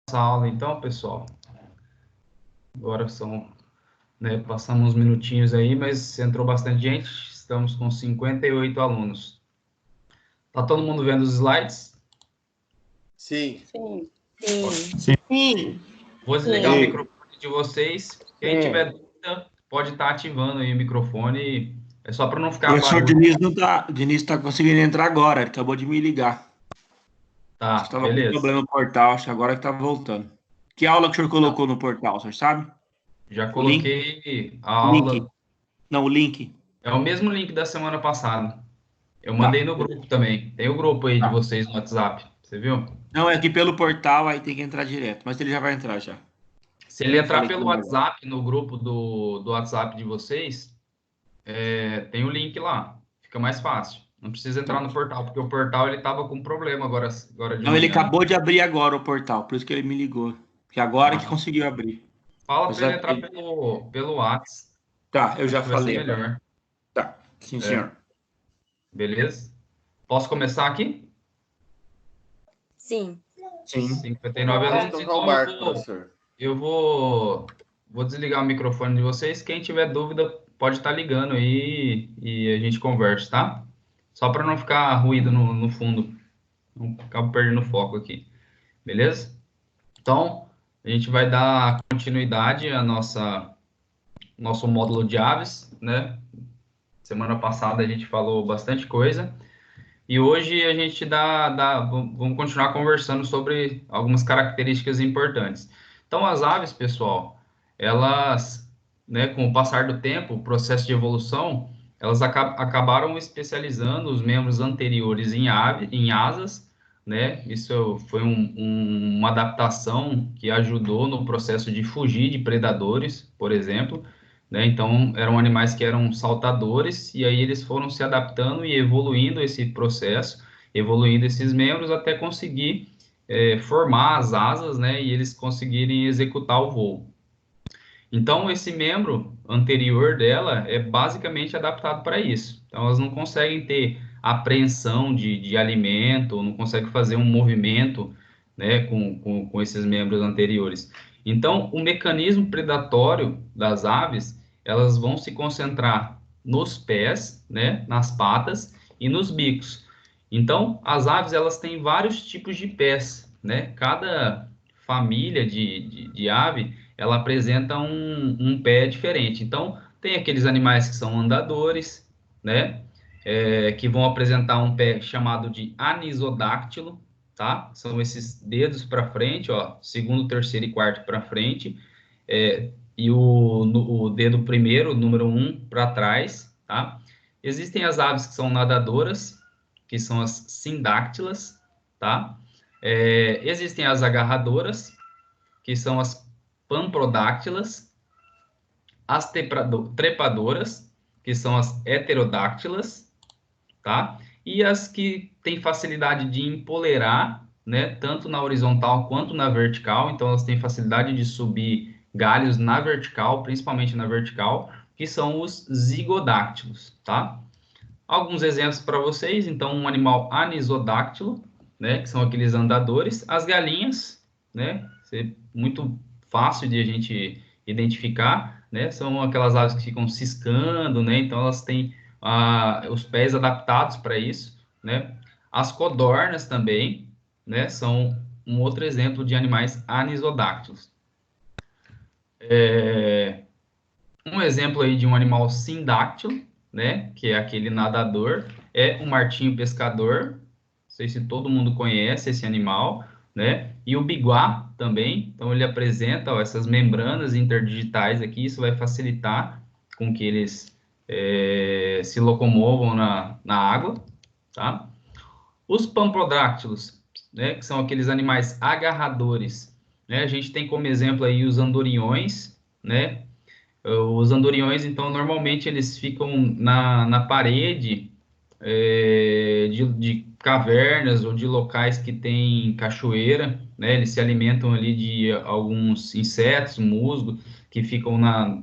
Essa aula então, pessoal. Agora são, né, passamos uns minutinhos aí, mas entrou bastante gente. Estamos com 58 alunos. Tá todo mundo vendo os slides? Sim. Sim. Sim. Vou desligar o Sim. microfone de vocês. Quem tiver dúvida, pode estar ativando aí o microfone. É só para não O ficar professor barulho. Diniz não tá, Diniz tá conseguindo entrar agora, ele acabou de me ligar. Tá, Estava com beleza. problema no portal, acho que agora que tá voltando. Que aula que o senhor colocou no portal, o senhor sabe? Já O link? coloquei a O link? aula. Não, o link. É o mesmo link da semana passada. Eu mandei Tá. no grupo também. Tem o grupo aí de vocês no WhatsApp. Você viu? Não, é que pelo portal aí tem que entrar direto, mas ele já vai entrar já. Se ele Eu entrar falei com pelo ele agora. WhatsApp, no grupo do WhatsApp de vocês, tem o link lá. Fica mais fácil. Não precisa entrar Tá. no portal, porque o portal ele estava com problema agora de Não, ele manhã. acabou de abrir agora o portal, por isso que ele me ligou. Que agora que Ah, conseguiu abrir. fala Mas para ele entrar pelo WhatsApp. tá, eu já Acho que vai ser falei agora. melhor. Tá. Sim, É, senhor. beleza? Posso começar aqui? Sim. Sim. 59 Pode alunos, tocar o então barco, professor. eu vou desligar o microfone de vocês. Quem tiver dúvida, pode estar ligando aí e a gente conversa, tá? Só para não ficar ruído no fundo. Não acabo perdendo o foco aqui. Beleza? Então, a gente vai dar continuidade à nosso módulo de aves, né? Semana passada a gente falou bastante coisa. E hoje a gente vamos continuar conversando sobre algumas características importantes. Então, as aves, pessoal, elas, né, com o passar do tempo, o processo de evolução, elas acabaram especializando os membros anteriores em asas, né? Isso foi uma adaptação que ajudou no processo de fugir de predadores, por exemplo, né? Então, eram animais que eram saltadores, e aí eles foram se adaptando e evoluindo esse processo, evoluindo esses membros até conseguir formar as asas, né? E eles conseguirem executar o voo. Então, esse membro anterior dela é basicamente adaptado para isso. Então, elas não conseguem ter apreensão de alimento, não conseguem fazer um movimento, né, com esses membros anteriores. Então, o mecanismo predatório das aves, elas vão se concentrar nos pés, né, nas patas e nos bicos. Então, as aves, elas têm vários tipos de pés, né? Cada família de ave, ela apresenta um pé diferente. Então, tem aqueles animais que são andadores, né? Que vão apresentar um pé chamado de anisodáctilo, tá? São esses dedos para frente, ó, segundo, terceiro e quarto para frente, e o dedo primeiro, número um, para trás, tá? Existem as aves que são nadadoras, que são as sindáctilas, tá? Existem as agarradoras, que são as pamprodáctilas, as trepadoras, que são as heterodáctilas, tá? E as que têm facilidade de empoleirar, né, tanto na horizontal quanto na vertical, então elas têm facilidade de subir galhos na vertical, principalmente na vertical, que são os zigodáctilos, tá? Alguns exemplos para vocês, então um animal anisodáctilo, né, que são aqueles andadores, as galinhas, né, muito fácil de a gente identificar, né, são aquelas aves que ficam ciscando, né, então elas têm os pés adaptados para isso, né, as codornas também, né, são um outro exemplo de animais anisodáctilos. Um exemplo aí de um animal sindáctilo, né, que é aquele nadador, é o martinho pescador. Não sei se todo mundo conhece esse animal, né? E o biguá também. Então ele apresenta, ó, essas membranas interdigitais aqui. Isso vai facilitar com que eles se locomovam na água, tá? Os pampodráctilos, né, que são aqueles animais agarradores, né? A gente tem como exemplo aí os andorinhões, né? Os andorinhões, então, normalmente eles ficam na parede de cavernas ou de locais que tem cachoeira, né? Eles se alimentam ali de alguns insetos, musgo, que ficam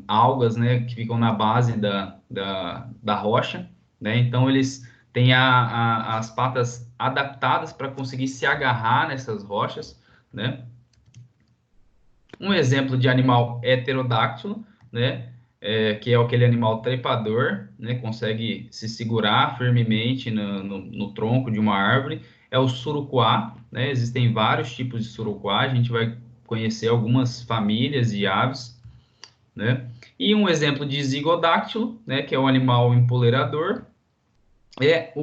algas, né? Que ficam na base da rocha, né? Então, eles têm as patas adaptadas para conseguir se agarrar nessas rochas, né? Um exemplo de animal heterodáctilo, né? Que é aquele animal trepador, né? Consegue se segurar firmemente no tronco de uma árvore. É o surucuá, né? Existem vários tipos de surucuá. A gente vai conhecer algumas famílias de aves, né? E um exemplo de zigodáctilo, né? Que é o animal empoleirador, é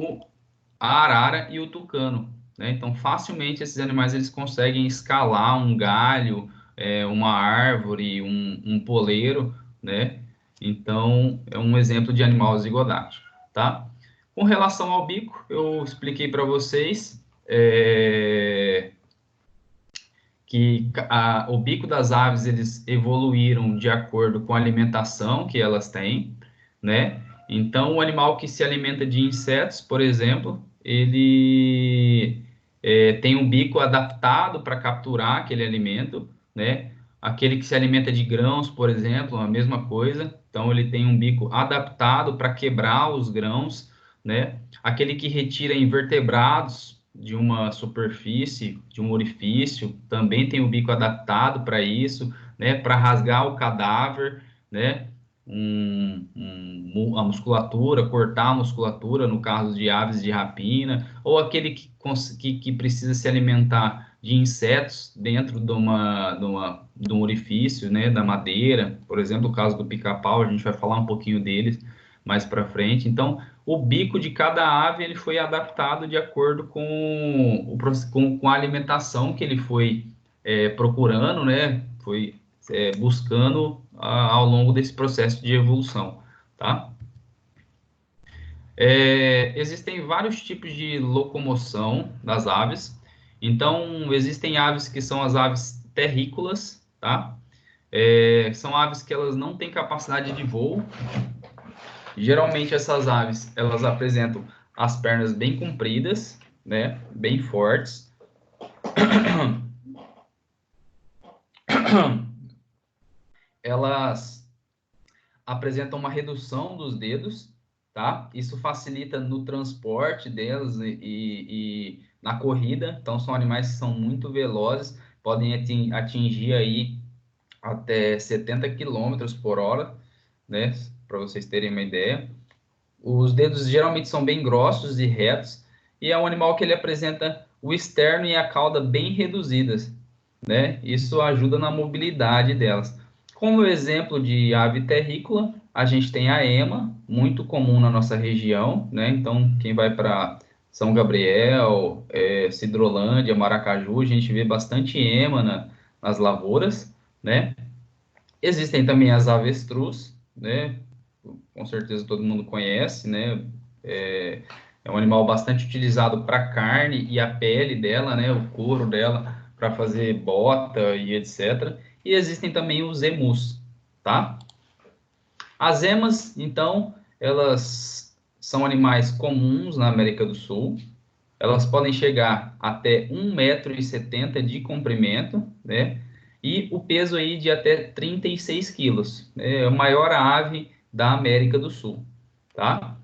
a arara e o tucano, né? Então, facilmente esses animais eles conseguem escalar um galho, uma árvore, um poleiro, né? Então, é um exemplo de animal zigodáctilo, tá? Com relação ao bico, eu expliquei para vocês que o bico das aves eles evoluíram de acordo com a alimentação que elas têm, né? Então, o animal que se alimenta de insetos, por exemplo, ele tem um bico adaptado para capturar aquele alimento, né? Aquele que se alimenta de grãos, por exemplo, a mesma coisa. Então, ele tem um bico adaptado para quebrar os grãos, né? Aquele que retira invertebrados de uma superfície, de um orifício, também tem o bico adaptado para isso, né? Para rasgar o cadáver, né? A musculatura, cortar a musculatura, no caso de aves de rapina, ou aquele que precisa se alimentar de insetos dentro de um orifício, né, da madeira, por exemplo, o caso do pica-pau, a gente vai falar um pouquinho deles mais para frente. Então, o bico de cada ave ele foi adaptado de acordo com a alimentação que ele foi procurando, né, foi buscando ao longo desse processo de evolução, tá? Existem vários tipos de locomoção das aves. Então, existem aves que são as aves terrícolas, tá? São aves que elas não têm capacidade de voo. Geralmente, essas aves, elas apresentam as pernas bem compridas, né? Bem fortes. Elas apresentam uma redução dos dedos, tá? Isso facilita no transporte delas e na corrida. Então, são animais que são muito velozes, podem atingir aí até 70 quilômetros por hora, né? Para vocês terem uma ideia. Os dedos geralmente são bem grossos e retos, e é um animal que ele apresenta o externo e a cauda bem reduzidas, né? Isso ajuda na mobilidade delas. Como exemplo de ave terrícola, a gente tem a ema, muito comum na nossa região, né? Então, quem vai para São Gabriel, Cidrolândia, Maracaju, a gente vê bastante ema nas lavouras, né? Existem também as avestruz, né? Com certeza todo mundo conhece, né? É um animal bastante utilizado para carne e a pele dela, né? O couro dela para fazer bota e etc. E existem também os emus, tá? As emas, então, elas são animais comuns na América do Sul. Elas podem chegar até 1,70 m de comprimento, né? E o peso aí de até 36 quilos. É a maior ave da América do Sul, tá?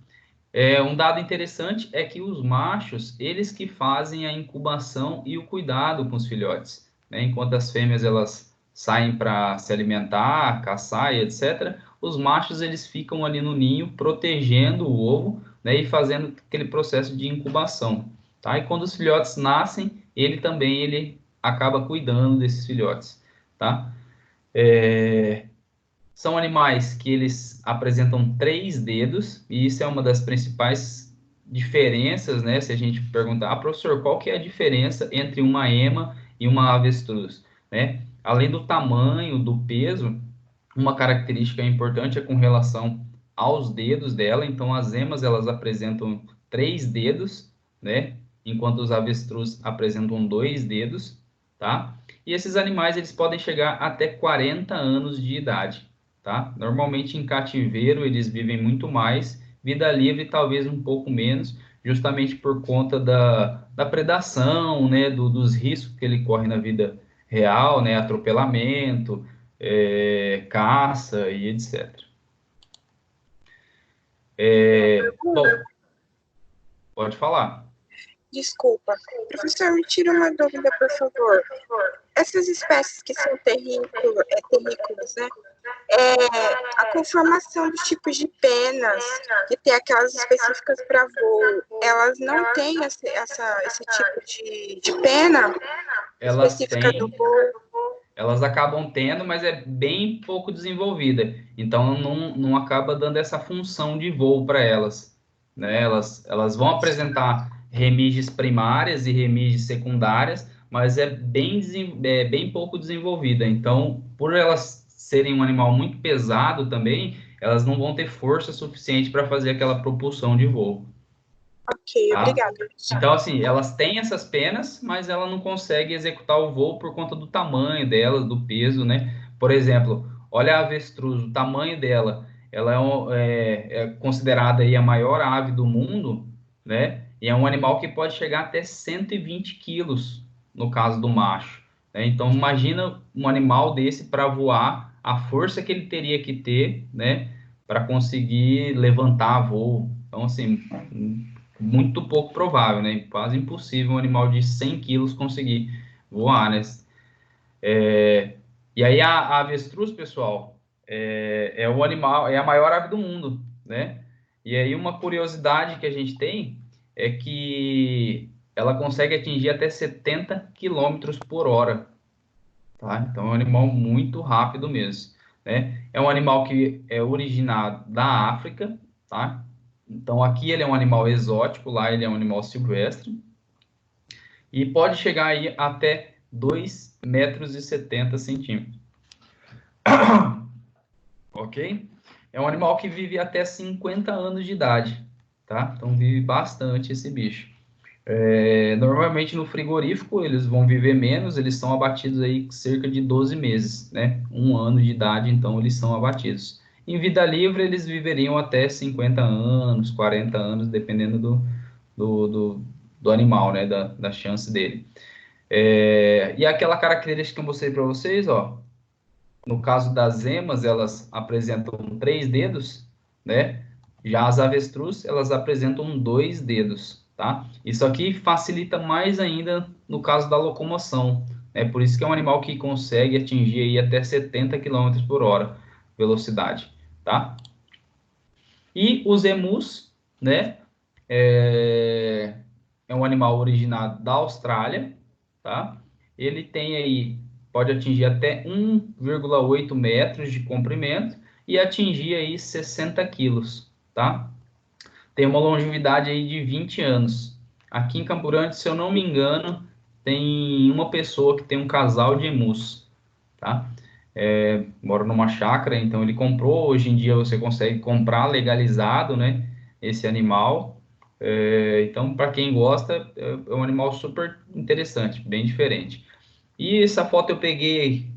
Um dado interessante é que os machos, eles que fazem a incubação e o cuidado com os filhotes, né? Enquanto as fêmeas, elas saem para se alimentar, caçar e etc., os machos, eles ficam ali no ninho, protegendo o ovo, né? E fazendo aquele processo de incubação, tá? E quando os filhotes nascem, ele acaba cuidando desses filhotes, tá? São animais que eles apresentam 3 dedos, e isso é uma das principais diferenças, né? Se a gente perguntar, professor, qual que é a diferença entre uma ema e uma avestruz, né? Além do tamanho, do peso, uma característica importante é com relação aos dedos dela. Então, as emas, elas apresentam 3 dedos, né? Enquanto os avestruz apresentam 2 dedos, tá? E esses animais, eles podem chegar até 40 anos de idade, tá? Normalmente em cativeiro eles vivem muito mais, vida livre talvez um pouco menos, justamente por conta da predação, né, dos riscos que ele corre na vida real, né, atropelamento, caça e etc. Bom, pode falar. Desculpa. Professor, me tira uma dúvida, por favor. essas espécies que são terrícolas, né? A conformação dos tipos de penas, que tem aquelas específicas para voo, elas não têm esse tipo de pena específica do voo? Elas acabam tendo, mas é bem pouco desenvolvida. Então, não acaba dando essa função de voo para elas, né? Elas vão apresentar remiges primárias e remiges secundárias, mas é bem pouco desenvolvida. Então, por elas serem um animal muito pesado também, elas não vão ter força suficiente para fazer aquela propulsão de voo. Ok, Tá? obrigada. Então, assim, elas têm essas penas, mas ela não consegue executar o voo por conta do tamanho dela, do peso, né? Por exemplo, olha a avestruz, o tamanho dela, ela é considerada aí a maior ave do mundo, né? E é um animal que pode chegar até 120 quilos, no caso do macho, né? Então, imagina um animal desse para voar, a força que ele teria que ter, né? Para conseguir levantar voo. Então, assim, muito pouco provável, né? Quase impossível um animal de 100 quilos conseguir voar, né? E aí a avestruz, pessoal, é o animal, é a maior ave do mundo, né? E aí uma curiosidade que a gente tem é que ela consegue atingir até 70 quilômetros por hora, tá? Então é um animal muito rápido mesmo, né? É um animal que é originado da África, tá? Então aqui ele é um animal exótico, lá ele é um animal silvestre e pode chegar aí até 2,70 metros. Ok? É um animal que vive até 50 anos de idade, tá? Então vive bastante esse bicho. Normalmente no frigorífico eles vão viver menos, eles são abatidos aí cerca de 12 meses, né? 1 ano de idade, então eles são abatidos. Em vida livre eles viveriam até 50 anos, 40 anos, dependendo do animal, né? Da chance dele. E aquela característica que eu mostrei para vocês, ó. No caso das emas, elas apresentam 3 dedos, né? Já as avestruz, elas apresentam 2 dedos, tá? Isso aqui facilita mais ainda no caso da locomoção, né? Por isso que é um animal que consegue atingir aí até 70 km por hora velocidade, tá? E os emus, né? É um animal originado da Austrália, tá? Ele tem aí, pode atingir até 1,8 metros de comprimento e atingir aí 60 quilos, tá? Tem uma longevidade aí de 20 anos. Aqui em Campo Grande, se eu não me engano, tem uma pessoa que tem um casal de emus, tá? Mora numa chácara, então ele comprou. Hoje em dia você consegue comprar legalizado, né? Esse animal. Então, para quem gosta, é um animal super interessante, bem diferente. E essa foto eu peguei,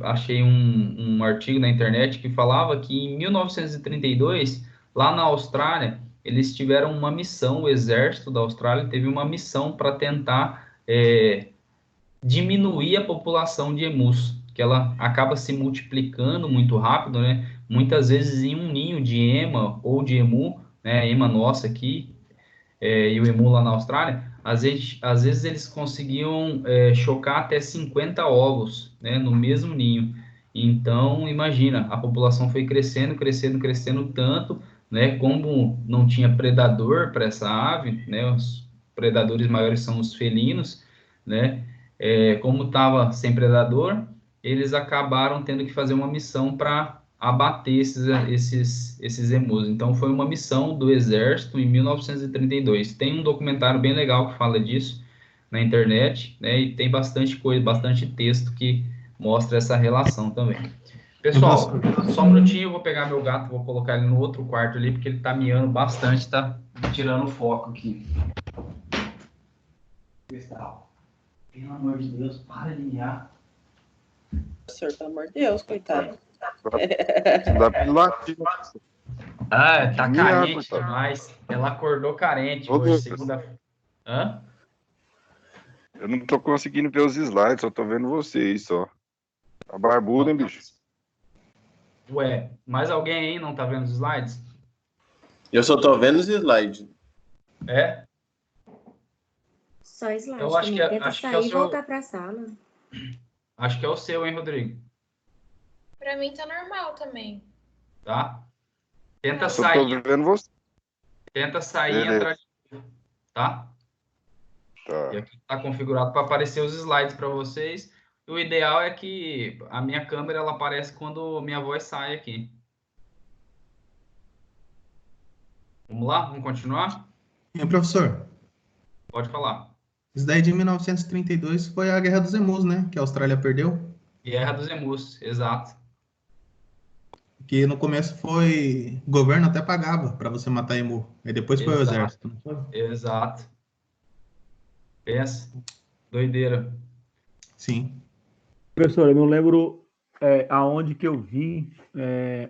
achei um artigo na internet que falava que em 1932, lá na Austrália, eles tiveram uma missão, o exército da Austrália teve uma missão para tentar diminuir a população de emus, que ela acaba se multiplicando muito rápido, né? Muitas vezes em um ninho de ema ou de emu, né? Ema nossa aqui, e o emu lá na Austrália, às vezes eles conseguiam chocar até 50 ovos, né, no mesmo ninho. Então, imagina, a população foi crescendo, crescendo, crescendo tanto, né, como não tinha predador para essa ave, né, os predadores maiores são os felinos, né, como estava sem predador, eles acabaram tendo que fazer uma missão para abater esses emus. Então, foi uma missão do Exército em 1932. Tem um documentário bem legal que fala disso na internet, né? E tem bastante coisa, bastante texto que mostra essa relação também. Pessoal, só um minutinho, eu vou pegar meu gato, vou colocar ele no outro quarto ali, porque ele tá miando bastante, tá tirando o foco aqui. Pessoal, pelo amor de Deus, para de miar. Senhor, pelo amor de Deus, coitado. Não dá pra latir. Tá carente demais. Ela acordou carente Ô, hoje, Lucas. segunda-feira. Hã? Eu não tô conseguindo ver os slides, só tô vendo vocês só. Tá barbudo, hein, bicho? Ué, mais alguém aí não tá vendo os slides? Eu só tô vendo os slides. É? Só slide Eu acho também. que- Tenta acho que é sair o e seu- voltar pra sala. Acho que é o seu, hein, Rodrigo? Pra mim tá normal também. Tá? Tenta Só tô sair, vendo você. tenta sair e Beleza. entrar de novo, tá? E Tá. aqui está configurado para aparecer os slides para vocês. O ideal é que a minha câmera ela aparece quando minha voz sai aqui. Vamos lá? Vamos continuar? Professor, Pode falar. isso daí de 1932 foi a Guerra dos Emus, né? Que a Austrália perdeu. Guerra dos Emus, exato. Que no começo foi... O governo até pagava para você matar emu. Aí depois foi o Exato, exército, não foi? exato. Pensa. Doideira. Sim. Professor, eu não lembro aonde que eu vi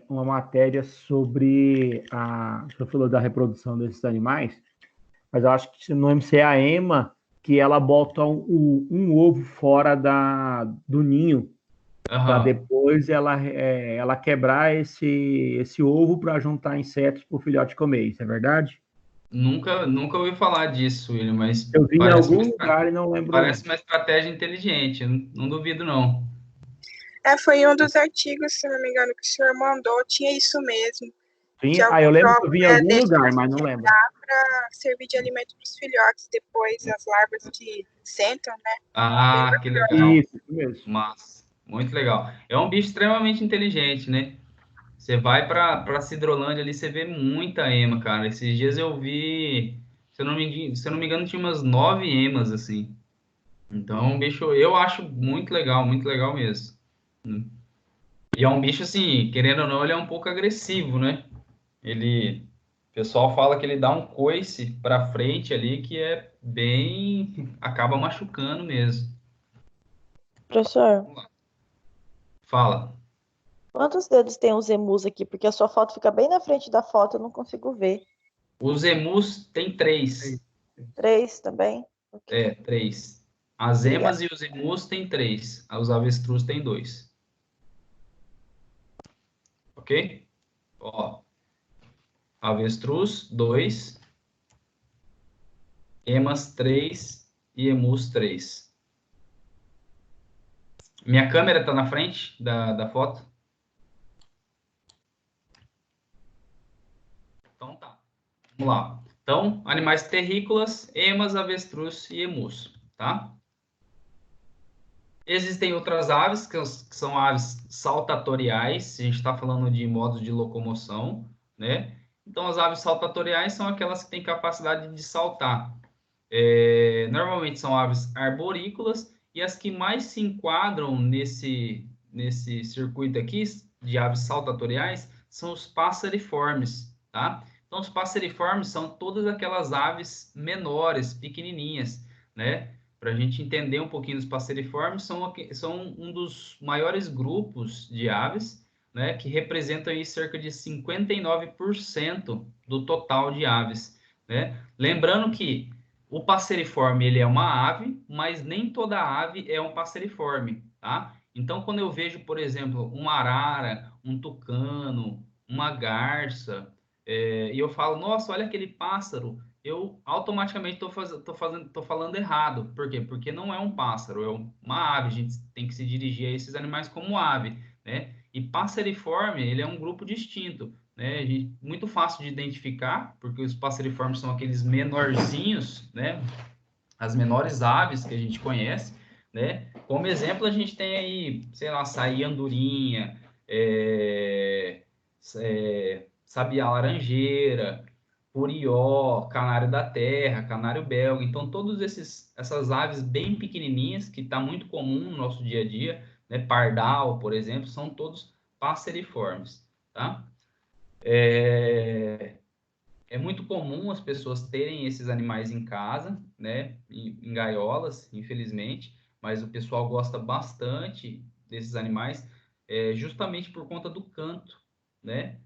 uma matéria sobre você falou da reprodução desses animais, mas eu acho que não lembro se é a ema que ela bota um ovo fora do ninho para Aham. depois ela quebrar esse ovo para juntar insetos para o filhote comer. Isso é verdade? Nunca ouvi falar disso, William, mas Eu vi em parece algum lugar e não lembro. uma estratégia inteligente. Não duvido, não. Foi um dos artigos, se não me engano, que o senhor mandou, tinha isso mesmo. Sim, Que eu lembro que eu vi em algum deixa lugar, de mas não lembro. para servir de alimento para os filhotes, depois as larvas que sentam, né? Ah, que legal. Isso mesmo. Massa. Muito legal. É um bicho extremamente inteligente, né? Você vai para Cidrolândia ali, você vê muita ema, cara. Esses dias eu vi, se eu não me engano, tinha umas 9 emas, assim. Então, é um bicho, eu acho muito legal mesmo. E é um bicho, assim, querendo ou não, ele é um pouco agressivo, né? O pessoal fala que ele dá um coice para frente ali, que é bem, acaba machucando mesmo. Professor, Fala. quantos dedos tem os emus aqui? Porque a sua foto fica bem na frente da foto, eu não consigo ver. Os emus têm 3. 3 também? É, 3. As Obrigada. emas e os emus têm 3. Os avestruz têm 2. Ok? Ó, avestruz, 2. Emas, 3. E emus, 3. Minha câmera está na frente da foto? Então tá. Vamos lá. Então, animais terrícolas, emas, avestruz e emus, tá? Existem outras aves, que são aves saltatoriais, a gente está falando de modos de locomoção, né? Então, as aves saltatoriais são aquelas que têm capacidade de saltar. Normalmente são aves arborícolas, e as que mais se enquadram nesse circuito aqui de aves saltatoriais são os passeriformes, tá? Então, os passeriformes são todas aquelas aves menores, pequenininhas, né? Para a gente entender um pouquinho dos passeriformes, são um dos maiores grupos de aves, né, que representam aí cerca de 59% do total de aves, né? Lembrando que o passeriforme ele é uma ave, mas nem toda ave é um passeriforme, tá? Então, quando eu vejo, por exemplo, uma arara, um tucano, uma garça, e eu falo, nossa, olha aquele pássaro, eu automaticamente estou falando errado. Por quê? Porque não é um pássaro, é uma ave. A gente tem que se dirigir a esses animais como ave, né? E passeriforme, ele é um grupo distinto, né? Muito fácil de identificar, porque os passeriformes são aqueles menorzinhos, né? As menores aves que a gente conhece, né? Como exemplo, a gente tem aí, sei lá, açaí andorinha, sabiá laranjeira, curió, canário da terra, canário belga. Então, essas aves bem pequenininhas, que está muito comum no nosso dia a dia, né? Pardal, por exemplo, são todos passeriformes, tá? É muito comum as pessoas terem esses animais em casa, né? Em gaiolas, infelizmente, mas o pessoal gosta bastante desses animais, justamente por conta do canto, né?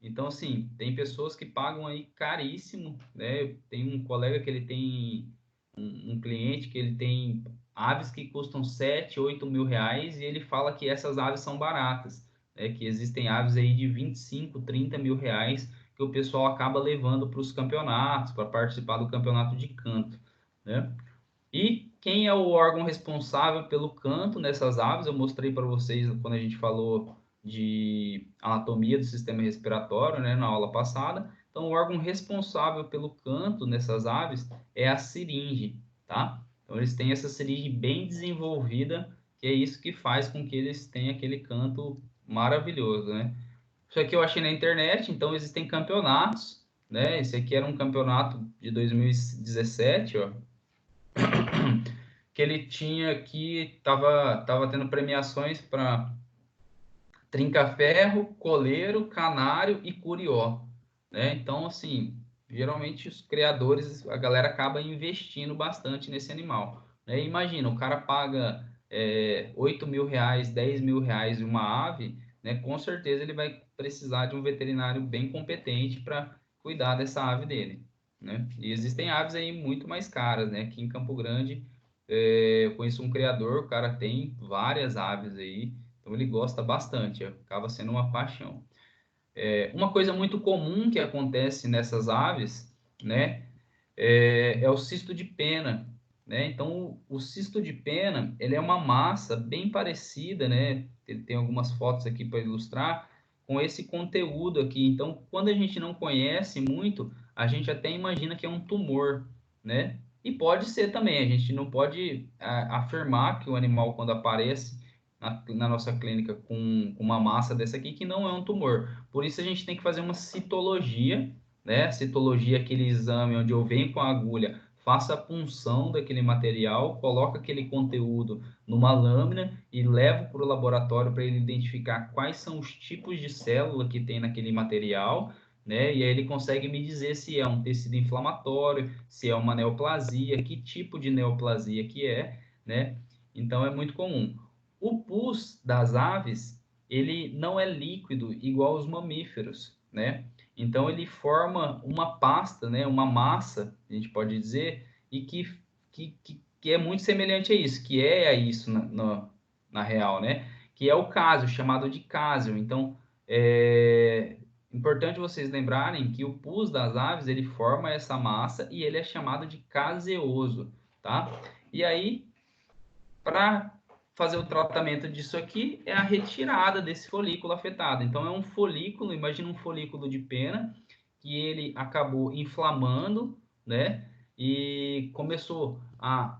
Então, assim, tem pessoas que pagam aí caríssimo, né? Tem um colega que ele tem um cliente que ele tem aves que custam 7, 8 mil reais e ele fala que essas aves são baratas, né? Que existem aves aí de 25, 30 mil reais que o pessoal acaba levando para os campeonatos, para participar do campeonato de canto, né? E quem é o órgão responsável pelo canto nessas aves? Eu mostrei para vocês quando a gente falou de anatomia do sistema respiratório, né, na aula passada. Então, o órgão responsável pelo canto nessas aves é a siringe, tá? Então, eles têm essa siringe bem desenvolvida, que é isso que faz com que eles tenham aquele canto maravilhoso, né? Isso aqui eu achei na internet, então existem campeonatos, né? Esse aqui era um campeonato de 2017, ó, que ele tinha que tava tendo premiações para trinca-ferro, coleiro, canário e curió, né? Então, assim, geralmente os criadores, a galera acaba investindo bastante nesse animal, né? Imagina, o cara paga 8 mil reais, 10 mil reais em uma ave, né? Com certeza ele vai precisar de um veterinário bem competente para cuidar dessa ave dele, né? E existem aves aí muito mais caras, né? Aqui em Campo Grande, eu conheço um criador, o cara tem várias aves aí, então ele gosta bastante, acaba sendo uma paixão. Uma coisa muito comum que acontece nessas aves, né, é o cisto de pena, né? Então o cisto de pena, ele é uma massa bem parecida, né? Ele tem algumas fotos aqui para ilustrar com esse conteúdo aqui. Então, quando a gente não conhece muito, a gente até imagina que é um tumor, né? E pode ser também. A gente não pode afirmar que o animal, quando aparece na nossa clínica com uma massa dessa aqui, que não é um tumor. Por isso a gente tem que fazer uma citologia, né? Citologia é aquele exame onde eu venho com a agulha, faço a punção daquele material, coloco aquele conteúdo numa lâmina e levo para o laboratório para ele identificar quais são os tipos de célula que tem naquele material, né? E aí ele consegue me dizer se é um tecido inflamatório, se é uma neoplasia, que tipo de neoplasia que é, né? Então é muito comum. O pus das aves, ele não é líquido igual aos mamíferos, né? Então ele forma uma pasta, né? Uma massa, a gente pode dizer, e que é muito semelhante a isso, que é isso na real, né? Que é o cásio, chamado de cásio. Então, é importante vocês lembrarem que o pus das aves, ele forma essa massa e ele é chamado de caseoso, tá? E aí, para fazer o tratamento disso aqui, é a retirada desse folículo afetado. Então, é um folículo, imagina um folículo de pena, que ele acabou inflamando, né? E começou a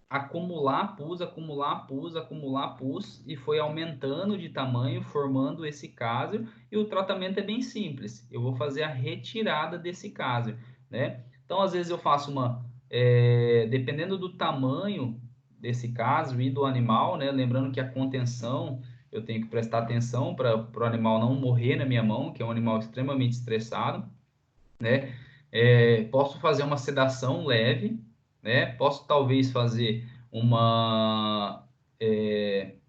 acumular pus, acumular pus, acumular pus, e foi aumentando de tamanho, formando esse cásio, e o tratamento é bem simples. Eu vou fazer a retirada desse cásio, né? Então, às vezes eu faço dependendo do tamanho desse cásio e do animal, né? Lembrando que a contenção, eu tenho que prestar atenção para o animal não morrer na minha mão, que é um animal extremamente estressado, né? Posso fazer uma sedação leve, né? Posso talvez fazer uma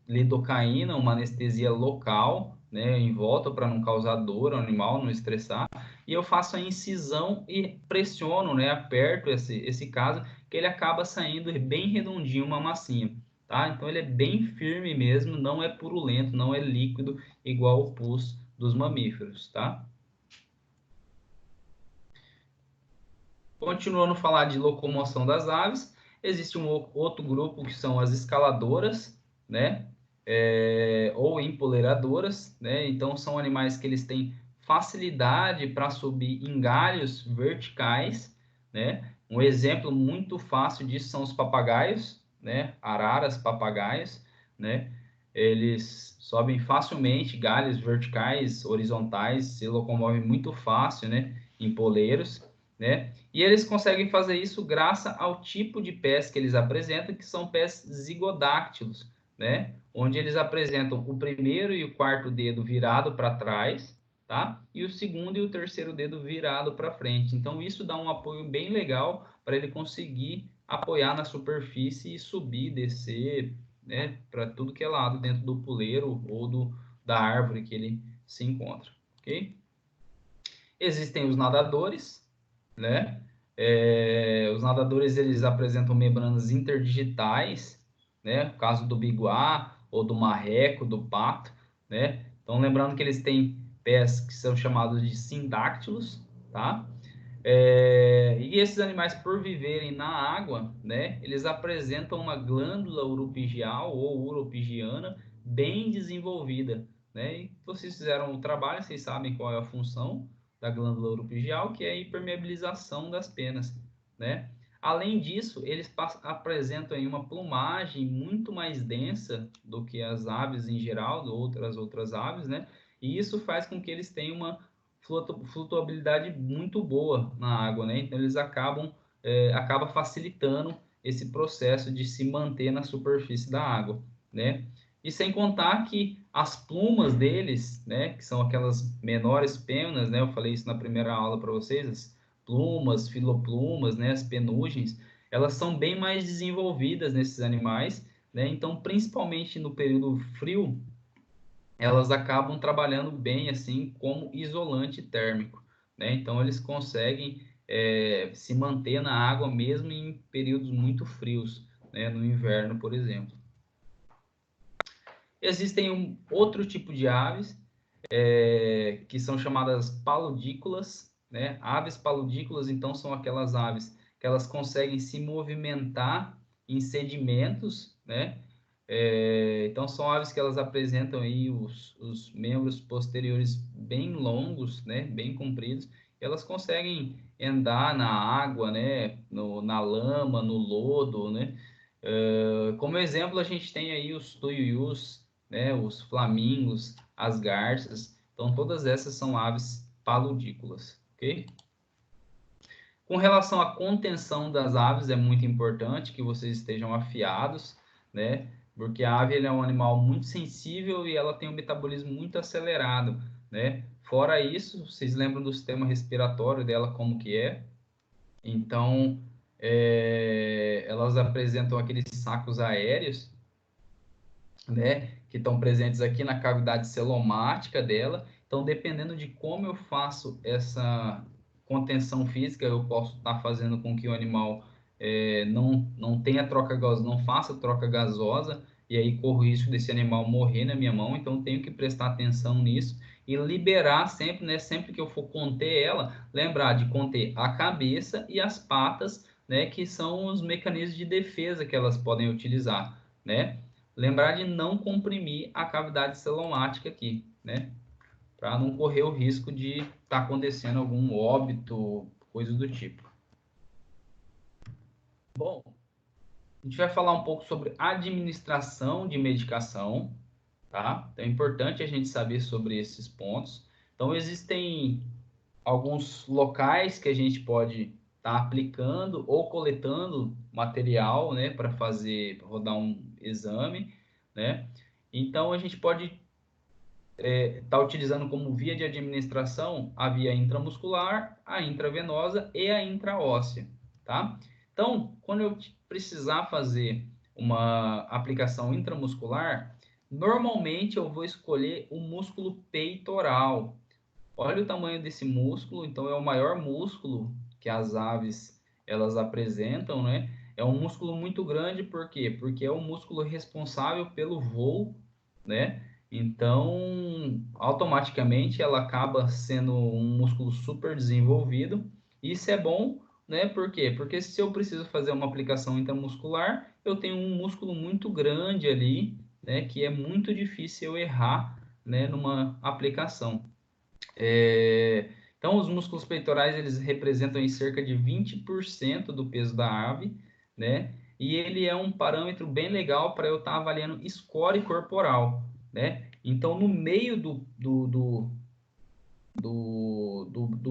lidocaína, uma anestesia local, né? Em volta para não causar dor ao animal, não estressar. E eu faço a incisão e pressiono, né? Aperto esse caso, que ele acaba saindo bem redondinho, uma massinha, tá? Então ele é bem firme mesmo, não é purulento, não é líquido igual o pus dos mamíferos, tá? Continuando a falar de locomoção das aves, existe um outro grupo que são as escaladoras, né? Ou empoleradoras, né? Então são animais que eles têm facilidade para subir em galhos verticais, né? Um exemplo muito fácil disso são os papagaios, né? Araras, papagaios, né? Eles sobem facilmente galhos verticais, horizontais, se locomovem muito fácil, né? Em poleiros, né? E eles conseguem fazer isso graças ao tipo de pés que eles apresentam, que são pés zigodáctilos, né? Onde eles apresentam o primeiro e o quarto dedo virado para trás, tá? E o segundo e o terceiro dedo virado para frente. Então, isso dá um apoio bem legal para ele conseguir apoiar na superfície e subir, descer, né? Para tudo que é lado dentro do puleiro ou da árvore que ele se encontra, ok? Existem os nadadores, né? Os nadadores, eles apresentam membranas interdigitais, né? No caso do biguá, ou do marreco, do pato, né? Então, lembrando que eles têm pés que são chamados de sindáctilos, tá? E esses animais, por viverem na água, né, eles apresentam uma glândula uropigial ou uropigiana bem desenvolvida, né? E vocês fizeram o trabalho, vocês sabem qual é a função da glândula uropigial, que é a impermeabilização das penas, né? Além disso, eles apresentam aí uma plumagem muito mais densa do que as aves em geral, outras aves, né? E isso faz com que eles tenham uma flutuabilidade muito boa na água, né? Então eles acaba facilitando esse processo de se manter na superfície da água, né? E sem contar que as plumas deles, né, que são aquelas menores penas, né? Eu falei isso na primeira aula para vocês, as plumas, filoplumas, né, as penugens, elas são bem mais desenvolvidas nesses animais, né? Então, principalmente no período frio, elas acabam trabalhando bem assim como isolante térmico, né? Então eles conseguem se manter na água mesmo em períodos muito frios, né? No inverno, por exemplo. Existem outro tipo de aves que são chamadas paludícolas, né? Aves paludícolas, então, são aquelas aves que elas conseguem se movimentar em sedimentos, né? Então, são aves que elas apresentam aí os membros posteriores bem longos, né? Bem compridos. E elas conseguem andar na água, né? Na lama, no lodo, né? Como exemplo, a gente tem aí os tuiuius, né? Os flamingos, as garças. Então, todas essas são aves paludícolas, ok? Com relação à contenção das aves, é muito importante que vocês estejam afiados, né? Porque a ave é um animal muito sensível e ela tem um metabolismo muito acelerado, né? Fora isso, vocês lembram do sistema respiratório dela como que é? Então, elas apresentam aqueles sacos aéreos, né, que estão presentes aqui na cavidade celomática dela. Então, dependendo de como eu faço essa contenção física, eu posso estar fazendo com que o animal não tenha troca gasosa, não faça troca gasosa, e aí corro o risco desse animal morrer na minha mão. Então, tenho que prestar atenção nisso e liberar sempre, né, sempre que eu for conter ela, lembrar de conter a cabeça e as patas, né, que são os mecanismos de defesa que elas podem utilizar, né? Lembrar de não comprimir a cavidade celomática aqui, né? Para não correr o risco de estar acontecendo algum óbito, coisas do tipo. Bom, a gente vai falar um pouco sobre administração de medicação, tá? Então é importante a gente saber sobre esses pontos. Então existem alguns locais que a gente pode estar aplicando ou coletando material, né, para rodar um exame, né? Então a gente pode estar utilizando como via de administração a via intramuscular, a intravenosa e a intraóssea, tá? Então, quando eu precisar fazer uma aplicação intramuscular, normalmente eu vou escolher o músculo peitoral. Olha o tamanho desse músculo, então é o maior músculo que as aves elas apresentam, né? É um músculo muito grande, por quê? Porque é o músculo responsável pelo voo, né? Então, automaticamente ela acaba sendo um músculo super desenvolvido. Isso é bom, né? Por quê? Porque se eu preciso fazer uma aplicação intramuscular, eu tenho um músculo muito grande ali, né? Que é muito difícil eu errar, né? Numa aplicação. Então, os músculos peitorais, eles representam em cerca de 20% do peso da ave, né? E ele é um parâmetro bem legal para eu estar avaliando score corporal, né? Então, no meio do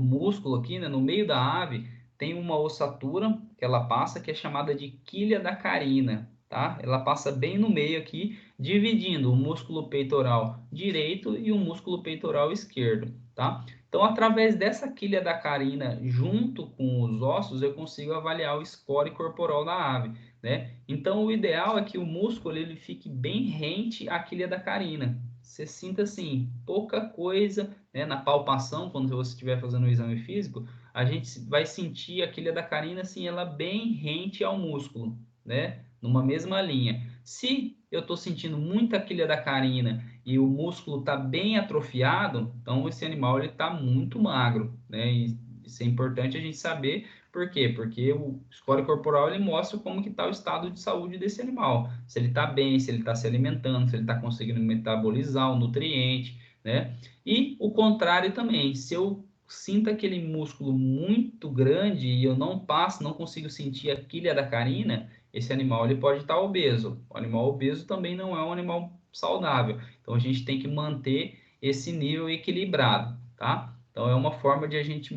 músculo aqui, né? No meio da ave, tem uma ossatura que ela passa, que é chamada de quilha da carina, tá? Ela passa bem no meio aqui, dividindo o músculo peitoral direito e o músculo peitoral esquerdo, tá? Então, através dessa quilha da carina, junto com os ossos, eu consigo avaliar o score corporal da ave, né? Então, o ideal é que o músculo ele fique bem rente à quilha da carina. Você sinta, assim, pouca coisa, né? Na palpação, quando você estiver fazendo o exame físico, a gente vai sentir a quilha da carina, assim, ela bem rente ao músculo, né? Numa mesma linha. Se eu estou sentindo muita quilha da carina e o músculo está bem atrofiado, então esse animal ele está muito magro, né? E Isso é importante a gente saber. Por quê? Porque o score corporal, ele mostra como que está o estado de saúde desse animal. Se ele está bem, se ele está se alimentando, se ele está conseguindo metabolizar o nutriente, né? E o contrário também, se eu sinto aquele músculo muito grande e eu não consigo sentir a quilha da carina, esse animal ele pode estar obeso. O animal obeso também não é um animal saudável. Então a gente tem que manter esse nível equilibrado, tá? Então é uma forma de a gente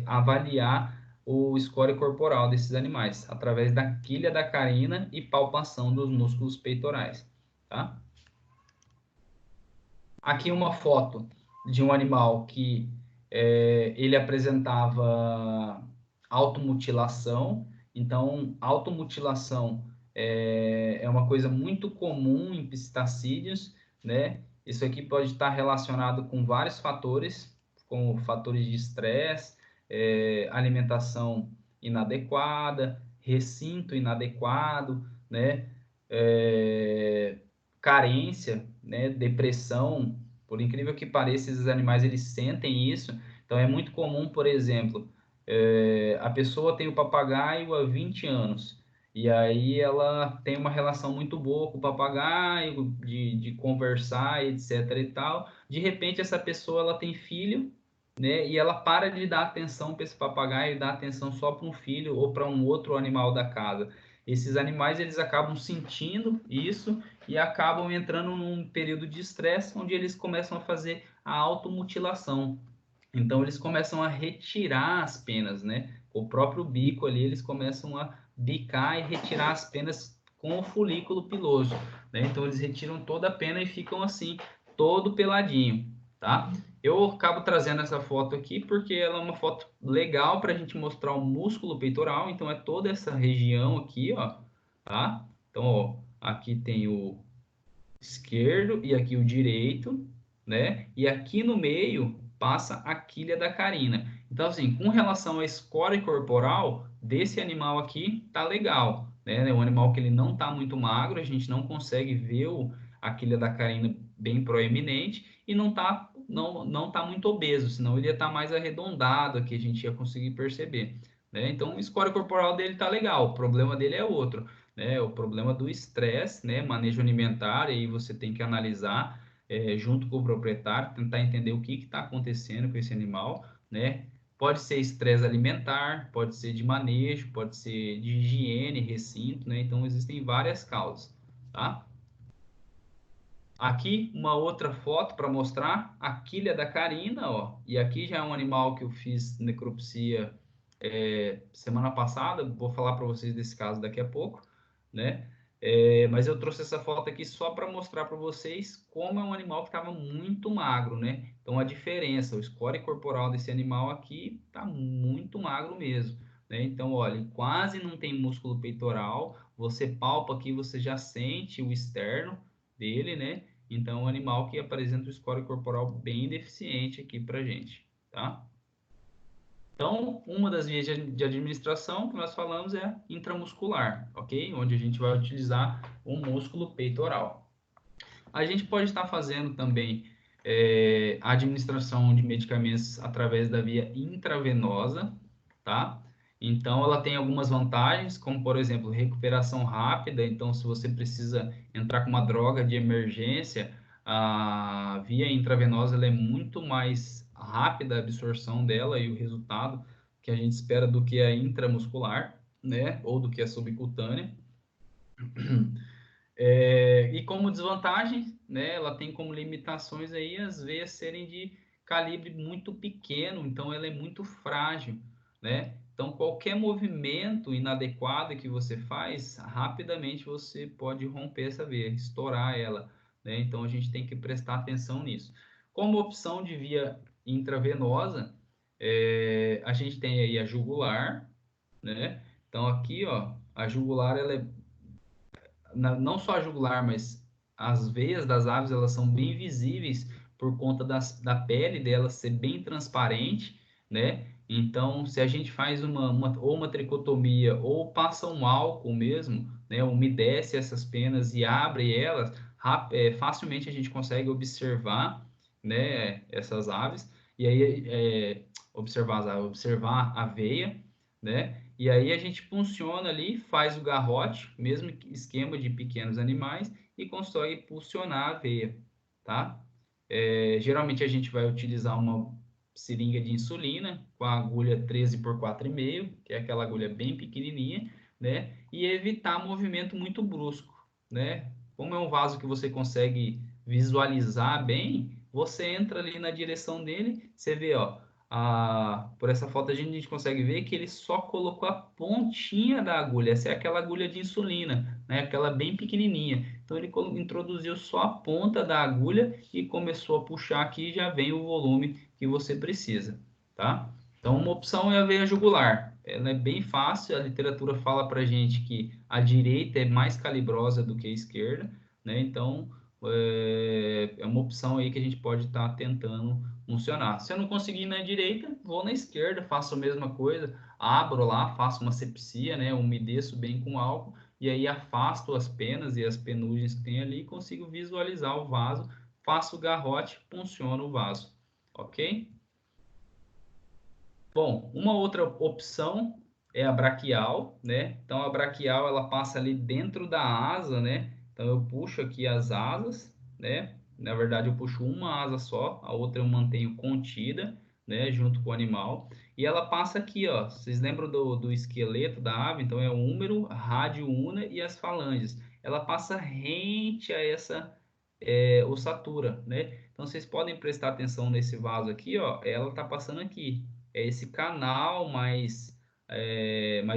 avaliar o score corporal desses animais, através da quilha da carina e palpação dos músculos peitorais, tá? Aqui uma foto de um animal que ele apresentava automutilação. Então, automutilação é uma coisa muito comum em psitacídeos, né? Isso aqui pode estar relacionado com vários fatores, como fatores de estresse, alimentação inadequada, recinto inadequado, né? Carência, né? Depressão. Por incrível que pareça, esses animais eles sentem isso. Então é muito comum, por exemplo, a pessoa tem o papagaio há 20 anos e aí ela tem uma relação muito boa com o papagaio, de conversar, etc e tal. De repente essa pessoa ela tem filho, né? E ela para de dar atenção para esse papagaio e dá atenção só para um filho ou para um outro animal da casa. Esses animais eles acabam sentindo isso e acabam entrando num período de estresse onde eles começam a fazer a automutilação. Então eles começam a retirar as penas, né? O próprio bico ali, eles começam a bicar e retirar as penas com o folículo piloso, né? Então eles retiram toda a pena e ficam assim, todo peladinho, tá? Eu acabo trazendo essa foto aqui porque ela é uma foto legal para a gente mostrar o músculo peitoral. Então é toda essa região aqui, ó, tá? Então, ó, aqui tem o esquerdo e aqui o direito, né? E aqui no meio passa a quilha da carina. Então, assim, com relação à score corporal desse animal aqui, tá legal, né? É um animal que ele não tá muito magro, a gente não consegue ver a quilha da carina bem proeminente e não tá muito obeso, senão ele ia estar mais arredondado aqui, a gente ia conseguir perceber, né? Então, o score corporal dele tá legal, o problema dele é outro, né? O problema do estresse, né? Manejo alimentar, e aí você tem que analisar junto com o proprietário, tentar entender o que está acontecendo com esse animal, né? Pode ser estresse alimentar, pode ser de manejo, pode ser de higiene, recinto, né? Então, existem várias causas, tá? Aqui, uma outra foto para mostrar a quilha da carina, ó. E aqui já é um animal que eu fiz necropsia semana passada, vou falar para vocês desse caso daqui a pouco, né? Mas eu trouxe essa foto aqui só para mostrar para vocês como é um animal que estava muito magro, né? Então, a diferença, o score corporal desse animal aqui está muito magro mesmo, né? Então, olha, quase não tem músculo peitoral, você palpa aqui, você já sente o externo dele, né? Então, é um animal que apresenta um score corporal bem deficiente aqui para gente, tá? Então, uma das vias de administração que nós falamos é intramuscular, ok? Onde a gente vai utilizar o músculo peitoral. A gente pode estar fazendo também a administração de medicamentos através da via intravenosa, tá? Então, ela tem algumas vantagens, como, por exemplo, recuperação rápida. Então, se você precisa entrar com uma droga de emergência, a via intravenosa ela é muito mais rápida a absorção dela e o resultado que a gente espera do que a intramuscular, né? Ou do que a subcutânea. E como desvantagem, né, ela tem como limitações aí as veias serem de calibre muito pequeno, então ela é muito frágil, né? Então qualquer movimento inadequado que você faz, rapidamente você pode romper essa veia, estourar ela, né? Então a gente tem que prestar atenção nisso. Como opção de via intravenosa, a gente tem aí a jugular, né? Então aqui, ó, a jugular ela é não só a jugular, mas as veias das aves, elas são bem visíveis por conta da pele delas ser bem transparente, né? Então, se a gente faz ou uma tricotomia ou passa um álcool mesmo, né? Umedece essas penas e abre elas, facilmente a gente consegue observar, né? Essas aves. E aí, observar a veia, né? E aí a gente funciona ali, faz o garrote, mesmo esquema de pequenos animais, e consegue pulsionar a veia, tá? Geralmente a gente vai utilizar uma seringa de insulina com a agulha 13 por 4,5, que é aquela agulha bem pequenininha, né? E evitar movimento muito brusco, né? Como é um vaso que você consegue visualizar bem, você entra ali na direção dele, você vê, ó, por essa foto a gente consegue ver que ele só colocou a pontinha da agulha, essa é aquela agulha de insulina, né? Aquela bem pequenininha. Então ele introduziu só a ponta da agulha e começou a puxar aqui e já vem o volume que você precisa, tá? Então uma opção é a veia jugular. Ela é bem fácil, a literatura fala pra gente que a direita é mais calibrosa do que a esquerda, né? Então é uma opção aí que a gente pode estar tentando funcionar. Se eu não conseguir na direita, vou na esquerda, faço a mesma coisa, abro lá, faço uma sepsia, né? Umedeço bem com álcool e aí afasto as penas e as penugens que tem ali e consigo visualizar o vaso, faço o garrote, funciona o vaso, ok? Bom, uma outra opção é a braquial, né? Então a braquial ela passa ali dentro da asa, né? Então eu puxo aqui as asas, né? Na verdade eu puxo uma asa só, a outra eu mantenho contida, né? Junto com o animal. E ela passa aqui, ó. Vocês lembram do esqueleto da ave? Então é o húmero, rádio una e as falanges. Ela passa rente a essa ossatura, né? Então vocês podem prestar atenção nesse vaso aqui, ó. Ela tá passando aqui. É esse canal mais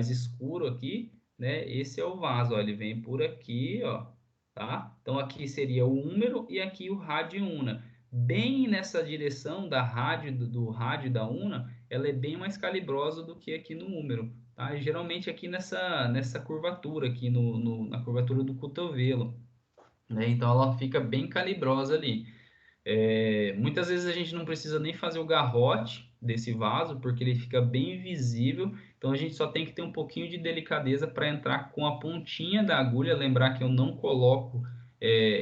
escuro aqui, né? Esse é o vaso, ó, ele vem por aqui, ó, tá? Então aqui seria o húmero e aqui o rádio una. Bem nessa direção da rádio do rádio da una, ela é bem mais calibrosa do que aqui no húmero, tá? E geralmente aqui nessa curvatura aqui na curvatura do cotovelo, né? Então ela fica bem calibrosa ali. Muitas vezes a gente não precisa nem fazer o garrote desse vaso, porque ele fica bem visível. Então a gente só tem que ter um pouquinho de delicadeza para entrar com a pontinha da agulha. Lembrar que eu não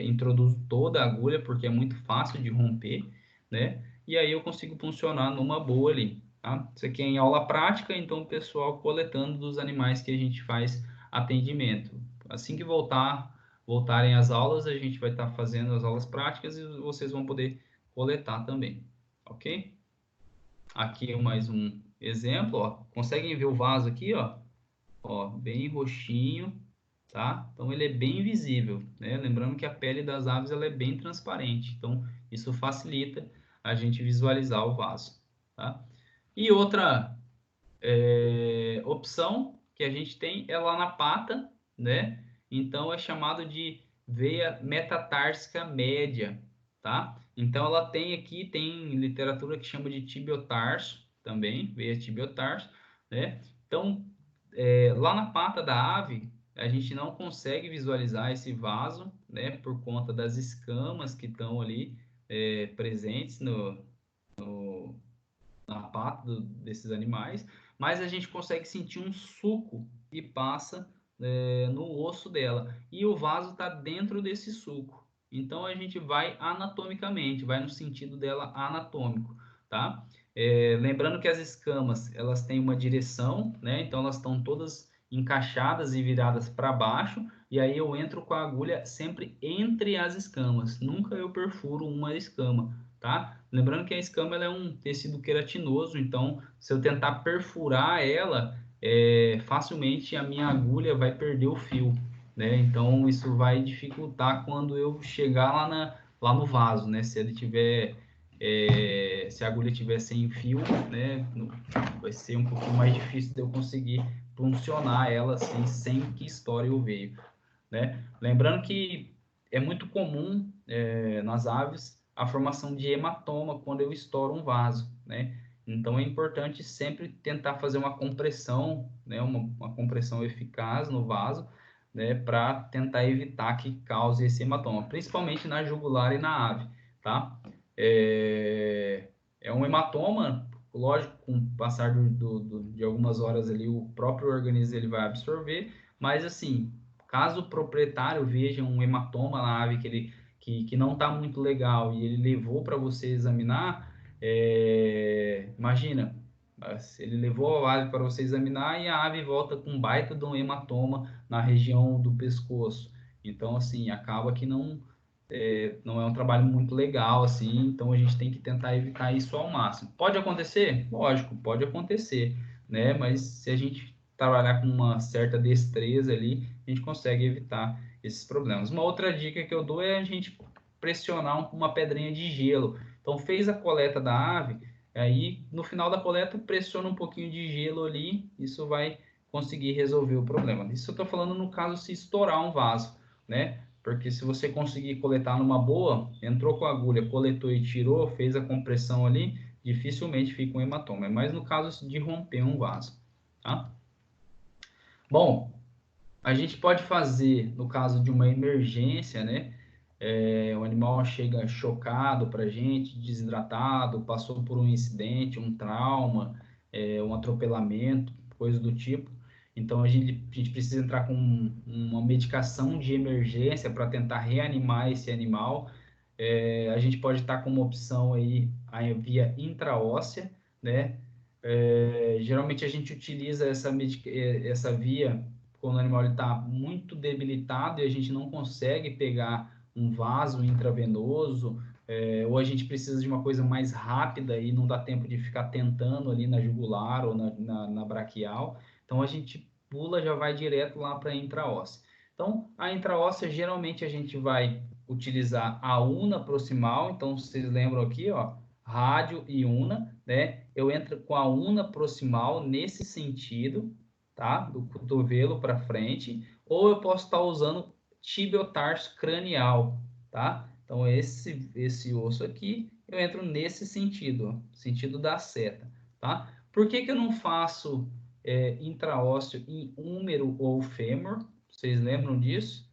introduzo toda a agulha, porque é muito fácil de romper, né? E aí eu consigo funcionar numa boa ali, tá? Isso aqui é em aula prática, então o pessoal coletando dos animais que a gente faz atendimento. Assim que voltarem às aulas, a gente vai estar fazendo as aulas práticas e vocês vão poder coletar também, ok? Aqui mais um exemplo, ó. Conseguem ver o vaso aqui, ó? Ó, bem roxinho, tá? Então ele é bem visível, né? Lembrando que a pele das aves ela é bem transparente, então isso facilita a gente visualizar o vaso, tá? E outra opção que a gente tem é lá na pata, né? Então é chamado de veia metatársica média, tá? Então ela tem literatura que chama de tibiotarso também, veia tibiotarso, né? Então lá na pata da ave a gente não consegue visualizar esse vaso, né? Por conta das escamas que estão ali presentes na pata desses animais, mas a gente consegue sentir um suco que passa no osso dela. E o vaso está dentro desse suco. Então a gente vai anatomicamente, vai no sentido dela anatômico, tá? Lembrando que as escamas elas têm uma direção, né? Então elas estão todas encaixadas e viradas para baixo, e aí eu entro com a agulha sempre entre as escamas. Nunca eu perfuro uma escama, tá? Lembrando que a escama ela é um tecido queratinoso, então se eu tentar perfurar ela, facilmente a minha agulha vai perder o fio, né? Então isso vai dificultar quando eu chegar lá no vaso, né? Se ele tiver, se a agulha tiver sem fio, né? Vai ser um pouquinho mais difícil de eu conseguir funcionar ela assim, sem que estoure o veio, né? Lembrando que é muito comum nas aves a formação de hematoma quando eu estouro um vaso, né? Então é importante sempre tentar fazer uma compressão, né? Uma compressão eficaz no vaso, né? Para tentar evitar que cause esse hematoma, principalmente na jugular e na ave, tá? É um hematoma, lógico, com o passar de algumas horas ali, o próprio organismo ele vai absorver, mas assim, caso o proprietário veja um hematoma na ave que não está muito legal e ele levou para você examinar, imagina, Ele levou a ave para você examinar e a ave volta com um baita de um hematoma na região do pescoço. Então, assim, acaba que não é um trabalho muito legal, assim, então a gente tem que tentar evitar isso ao máximo. Pode acontecer? Lógico, pode acontecer, né? Mas se a gente trabalhar com uma certa destreza ali, a gente consegue evitar esses problemas. Uma outra dica que eu dou é a gente pressionar uma pedrinha de gelo. Então, fez a coleta da ave, aí no final da coleta pressiona um pouquinho de gelo ali, isso vai conseguir resolver o problema. Isso eu estou falando no caso se estourar um vaso, né? Porque se você conseguir coletar numa boa, entrou com a agulha, coletou e tirou, fez a compressão ali, dificilmente fica um hematoma. É mais no caso de romper um vaso, tá? Bom, a gente pode fazer, no caso de uma emergência, né? O animal chega chocado para a gente, desidratado, passou por um incidente, um trauma, um atropelamento, coisa do tipo. Então, a gente precisa entrar com uma medicação de emergência para tentar reanimar esse animal. A gente pode estar com uma opção aí, a via intraóssea, né? Geralmente, a gente utiliza essa via quando o animal está muito debilitado e a gente não consegue pegar um vaso intravenoso, ou a gente precisa de uma coisa mais rápida e não dá tempo de ficar tentando ali na jugular ou na braquial. Então, a gente pula, já vai direto lá para a intraóssea. Então, a intraóssea, geralmente, a gente vai utilizar a una proximal. Então, vocês lembram aqui, ó, rádio e una, né? Eu entro com a una proximal nesse sentido, tá? Do cotovelo para frente, ou eu posso estar usando tibiotarso cranial, tá? Então, esse osso aqui, eu entro nesse sentido, ó, sentido da seta, tá? Por que eu não faço intraósseo em húmero ou fêmur? Vocês lembram disso?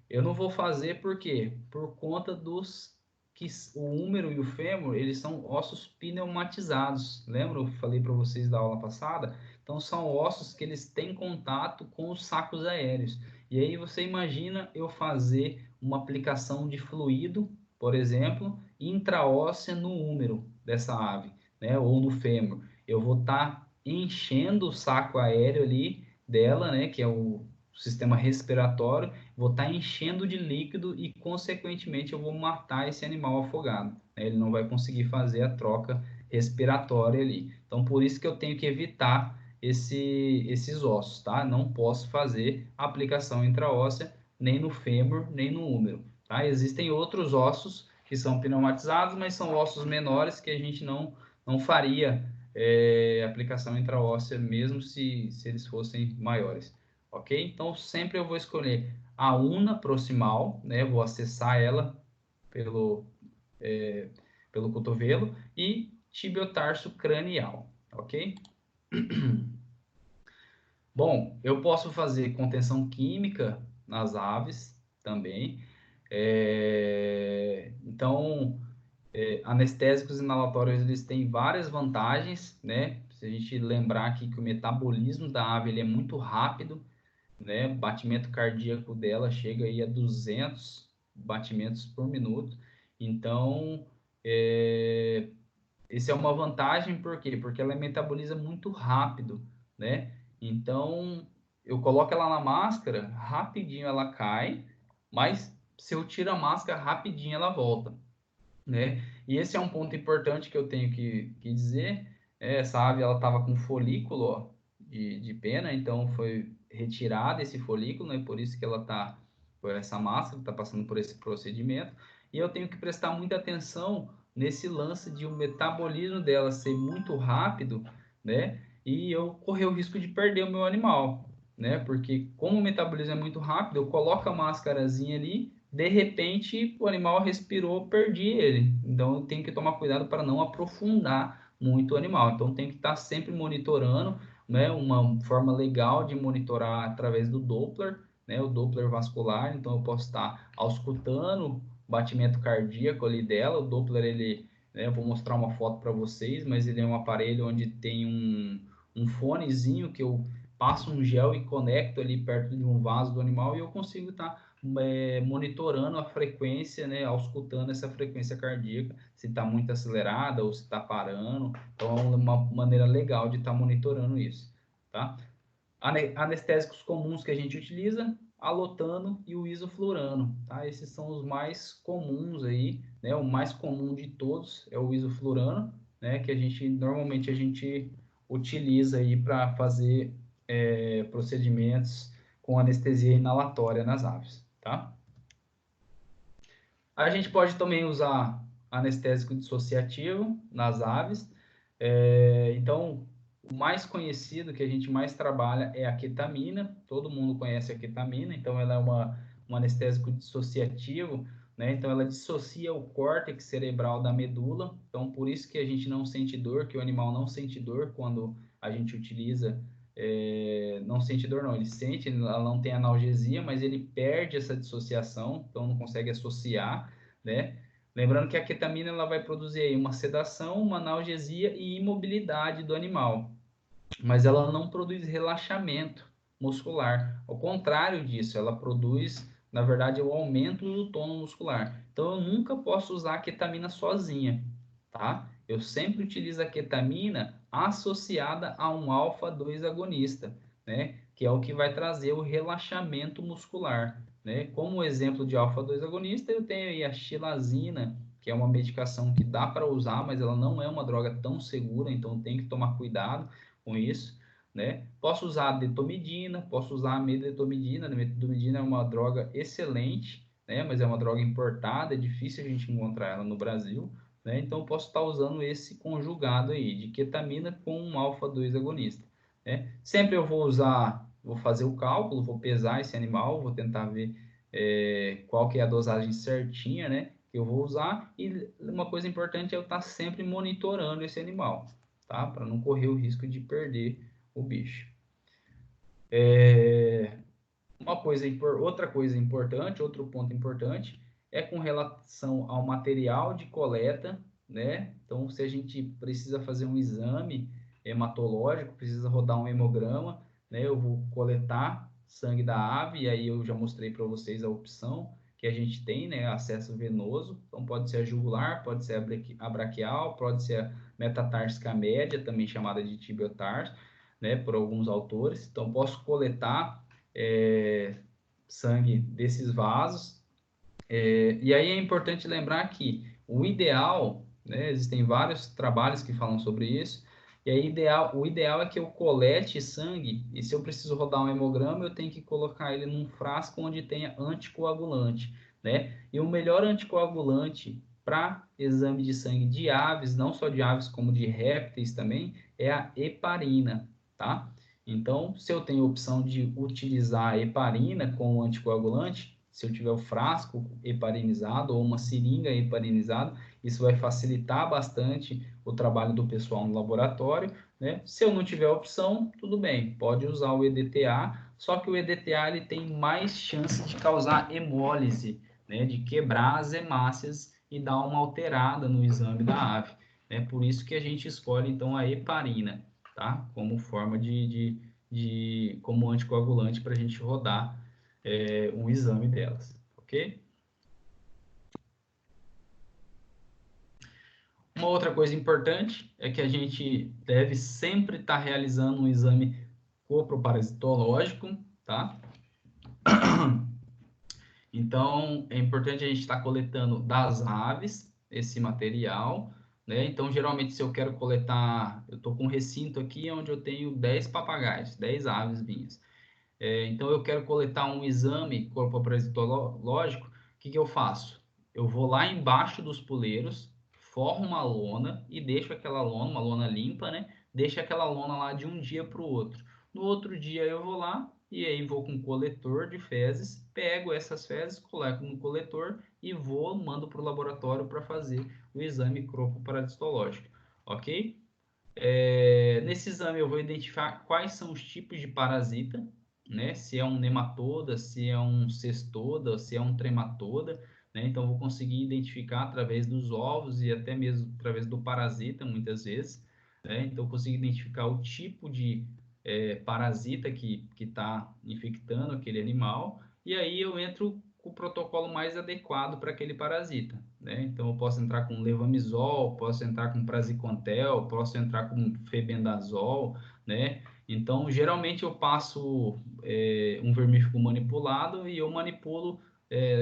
Eu não vou fazer por quê? Por conta dos que o húmero e o fêmur, eles são ossos pneumatizados. Lembra? Eu falei para vocês da aula passada? Então, são ossos que eles têm contato com os sacos aéreos. E aí você imagina eu fazer uma aplicação de fluido, por exemplo, intraóssea no húmero dessa ave, né? Ou no fêmur. Eu vou estar enchendo o saco aéreo ali dela, né? Que é o sistema respiratório, vou estar enchendo de líquido e, consequentemente, eu vou matar esse animal afogado, né? Ele não vai conseguir fazer a troca respiratória ali. Então, por isso que eu tenho que evitar esses ossos, tá? Não posso fazer aplicação intraóssea nem no fêmur, nem no húmero, tá? Existem outros ossos que são pneumatizados, mas são ossos menores que a gente não faria aplicação intraóssea mesmo se eles fossem maiores. Ok? Então, sempre eu vou escolher a una proximal, né? Vou acessar ela pelo cotovelo e tibiotarso cranial, ok? Bom, eu posso fazer contenção química nas aves também. Então, anestésicos inalatórios, eles têm várias vantagens, né? Se a gente lembrar aqui que o metabolismo da ave ele é muito rápido, né? Batimento cardíaco dela chega aí a 200 batimentos por minuto. Então, essa é uma vantagem, por quê? Porque ela metaboliza muito rápido, né? Então, eu coloco ela na máscara, rapidinho ela cai, mas se eu tiro a máscara, rapidinho ela volta, né? E esse é um ponto importante que eu tenho que dizer. Essa ave, ela estava com folículo, ó, de pena, então foi retirado esse folículo, né? Por isso que ela está por essa máscara, está passando por esse procedimento. E eu tenho que prestar muita atenção nesse lance de o metabolismo dela ser muito rápido, né? E eu correr o risco de perder o meu animal, né? Porque como o metabolismo é muito rápido, eu coloco a máscarazinha ali, de repente o animal respirou, perdi ele. Então eu tenho que tomar cuidado para não aprofundar muito o animal. Então tem que estar sempre monitorando, né? Uma forma legal de monitorar através do Doppler, né? O Doppler vascular. Então eu posso estar auscultando o batimento cardíaco ali dela. O Doppler, ele, né? Eu vou mostrar uma foto para vocês, mas ele é um aparelho onde tem um fonezinho que eu passo um gel e conecto ali perto de um vaso do animal e eu consigo estar monitorando a frequência, né, auscultando essa frequência cardíaca, se está muito acelerada ou se está parando. Então, é uma maneira legal de estar monitorando isso, tá? Anestésicos comuns que a gente utiliza, alotano e o isoflurano, tá? Esses são os mais comuns aí, né? O mais comum de todos é o isoflurano, né? Que normalmente a gente utiliza aí para fazer procedimentos com anestesia inalatória nas aves, tá? A gente pode também usar anestésico dissociativo nas aves. Então, o mais conhecido, que a gente mais trabalha, é a ketamina. Todo mundo conhece a ketamina, então ela é um anestésico dissociativo, né? Então, ela dissocia o córtex cerebral da medula. Então, por isso que a gente não sente dor, que o animal não sente dor quando a gente utiliza. Não sente dor, não. Ele sente, ela não tem analgesia, mas ele perde essa dissociação, então não consegue associar, né? Lembrando que a ketamina ela vai produzir aí uma sedação, uma analgesia e imobilidade do animal, mas ela não produz relaxamento muscular. Ao contrário disso, ela produz, na verdade, o aumento do tônus muscular. Então, eu nunca posso usar a ketamina sozinha, tá? Eu sempre utilizo a ketamina associada a um alfa-2 agonista, né? Que é o que vai trazer o relaxamento muscular, né? Como exemplo de alfa-2 agonista, eu tenho aí a xilazina, que é uma medicação que dá para usar, mas ela não é uma droga tão segura, então tem que tomar cuidado com isso, né? Posso usar a detomidina, posso usar a medetomidina. A medetomidina é uma droga excelente, né? Mas é uma droga importada, é difícil a gente encontrar ela no Brasil, né? Então eu posso estar usando esse conjugado aí de ketamina com um alfa-2 agonista, né? Sempre eu vou fazer o cálculo, vou pesar esse animal, vou tentar ver qual que é a dosagem certinha, né? Que eu vou usar, e uma coisa importante é eu estar sempre monitorando esse animal, tá? Para não correr o risco de perder o bicho. Outra coisa importante, outro ponto importante, é com relação ao material de coleta, né? Então, se a gente precisa fazer um exame hematológico, precisa rodar um hemograma, né? Eu vou coletar sangue da ave, e aí eu já mostrei para vocês a opção que a gente tem, né? Acesso venoso, então pode ser a jugular, pode ser a braquial, pode ser a metatársica média, também chamada de tibiotarso, né? Por alguns autores. Então, posso coletar sangue desses vasos. E aí é importante lembrar que o ideal, né, existem vários trabalhos que falam sobre isso, e aí o ideal é que eu colete sangue, e se eu preciso rodar um hemograma, eu tenho que colocar ele num frasco onde tenha anticoagulante, né? E o melhor anticoagulante para exame de sangue de aves, não só de aves como de répteis também, é a heparina, tá? Então, se eu tenho a opção de utilizar a heparina como anticoagulante, se eu tiver o frasco heparinizado ou uma seringa heparinizada, isso vai facilitar bastante o trabalho do pessoal no laboratório, né? Se eu não tiver opção, tudo bem, pode usar o EDTA, só que o EDTA ele tem mais chance de causar hemólise, né? De quebrar as hemácias e dar uma alterada no exame da ave, né? Por isso que a gente escolhe, então, a heparina, tá? Como forma como anticoagulante para a gente rodar um exame delas, ok? Uma outra coisa importante é que a gente deve sempre estar realizando um exame coproparasitológico, tá? Então, é importante a gente estar coletando das aves esse material, né? Então, geralmente, se eu quero coletar, eu estou com um recinto aqui onde eu tenho 10 papagaios, 10 aves minhas. Então, eu quero coletar um exame corpoparasitológico, o que eu faço? Eu vou lá embaixo dos puleiros, forro uma lona e deixo aquela lona, uma lona limpa, né? Deixo aquela lona lá de um dia para o outro. No outro dia eu vou lá e aí vou com um coletor de fezes, pego essas fezes, coloco no coletor e mando para o laboratório para fazer o exame corpoparasitológico, ok? Nesse exame eu vou identificar quais são os tipos de parasita, né? Se é um nematoda, se é um cestoda, se é um trematoda, né? Então, vou conseguir identificar através dos ovos e até mesmo através do parasita, muitas vezes, né? Então, eu consigo identificar o tipo de parasita que está infectando aquele animal, e aí eu entro com o protocolo mais adequado para aquele parasita, né? Então, eu posso entrar com levamisol, posso entrar com praziquantel, posso entrar com febendazol, né? Então, geralmente eu passo um vermífugo manipulado e eu manipulo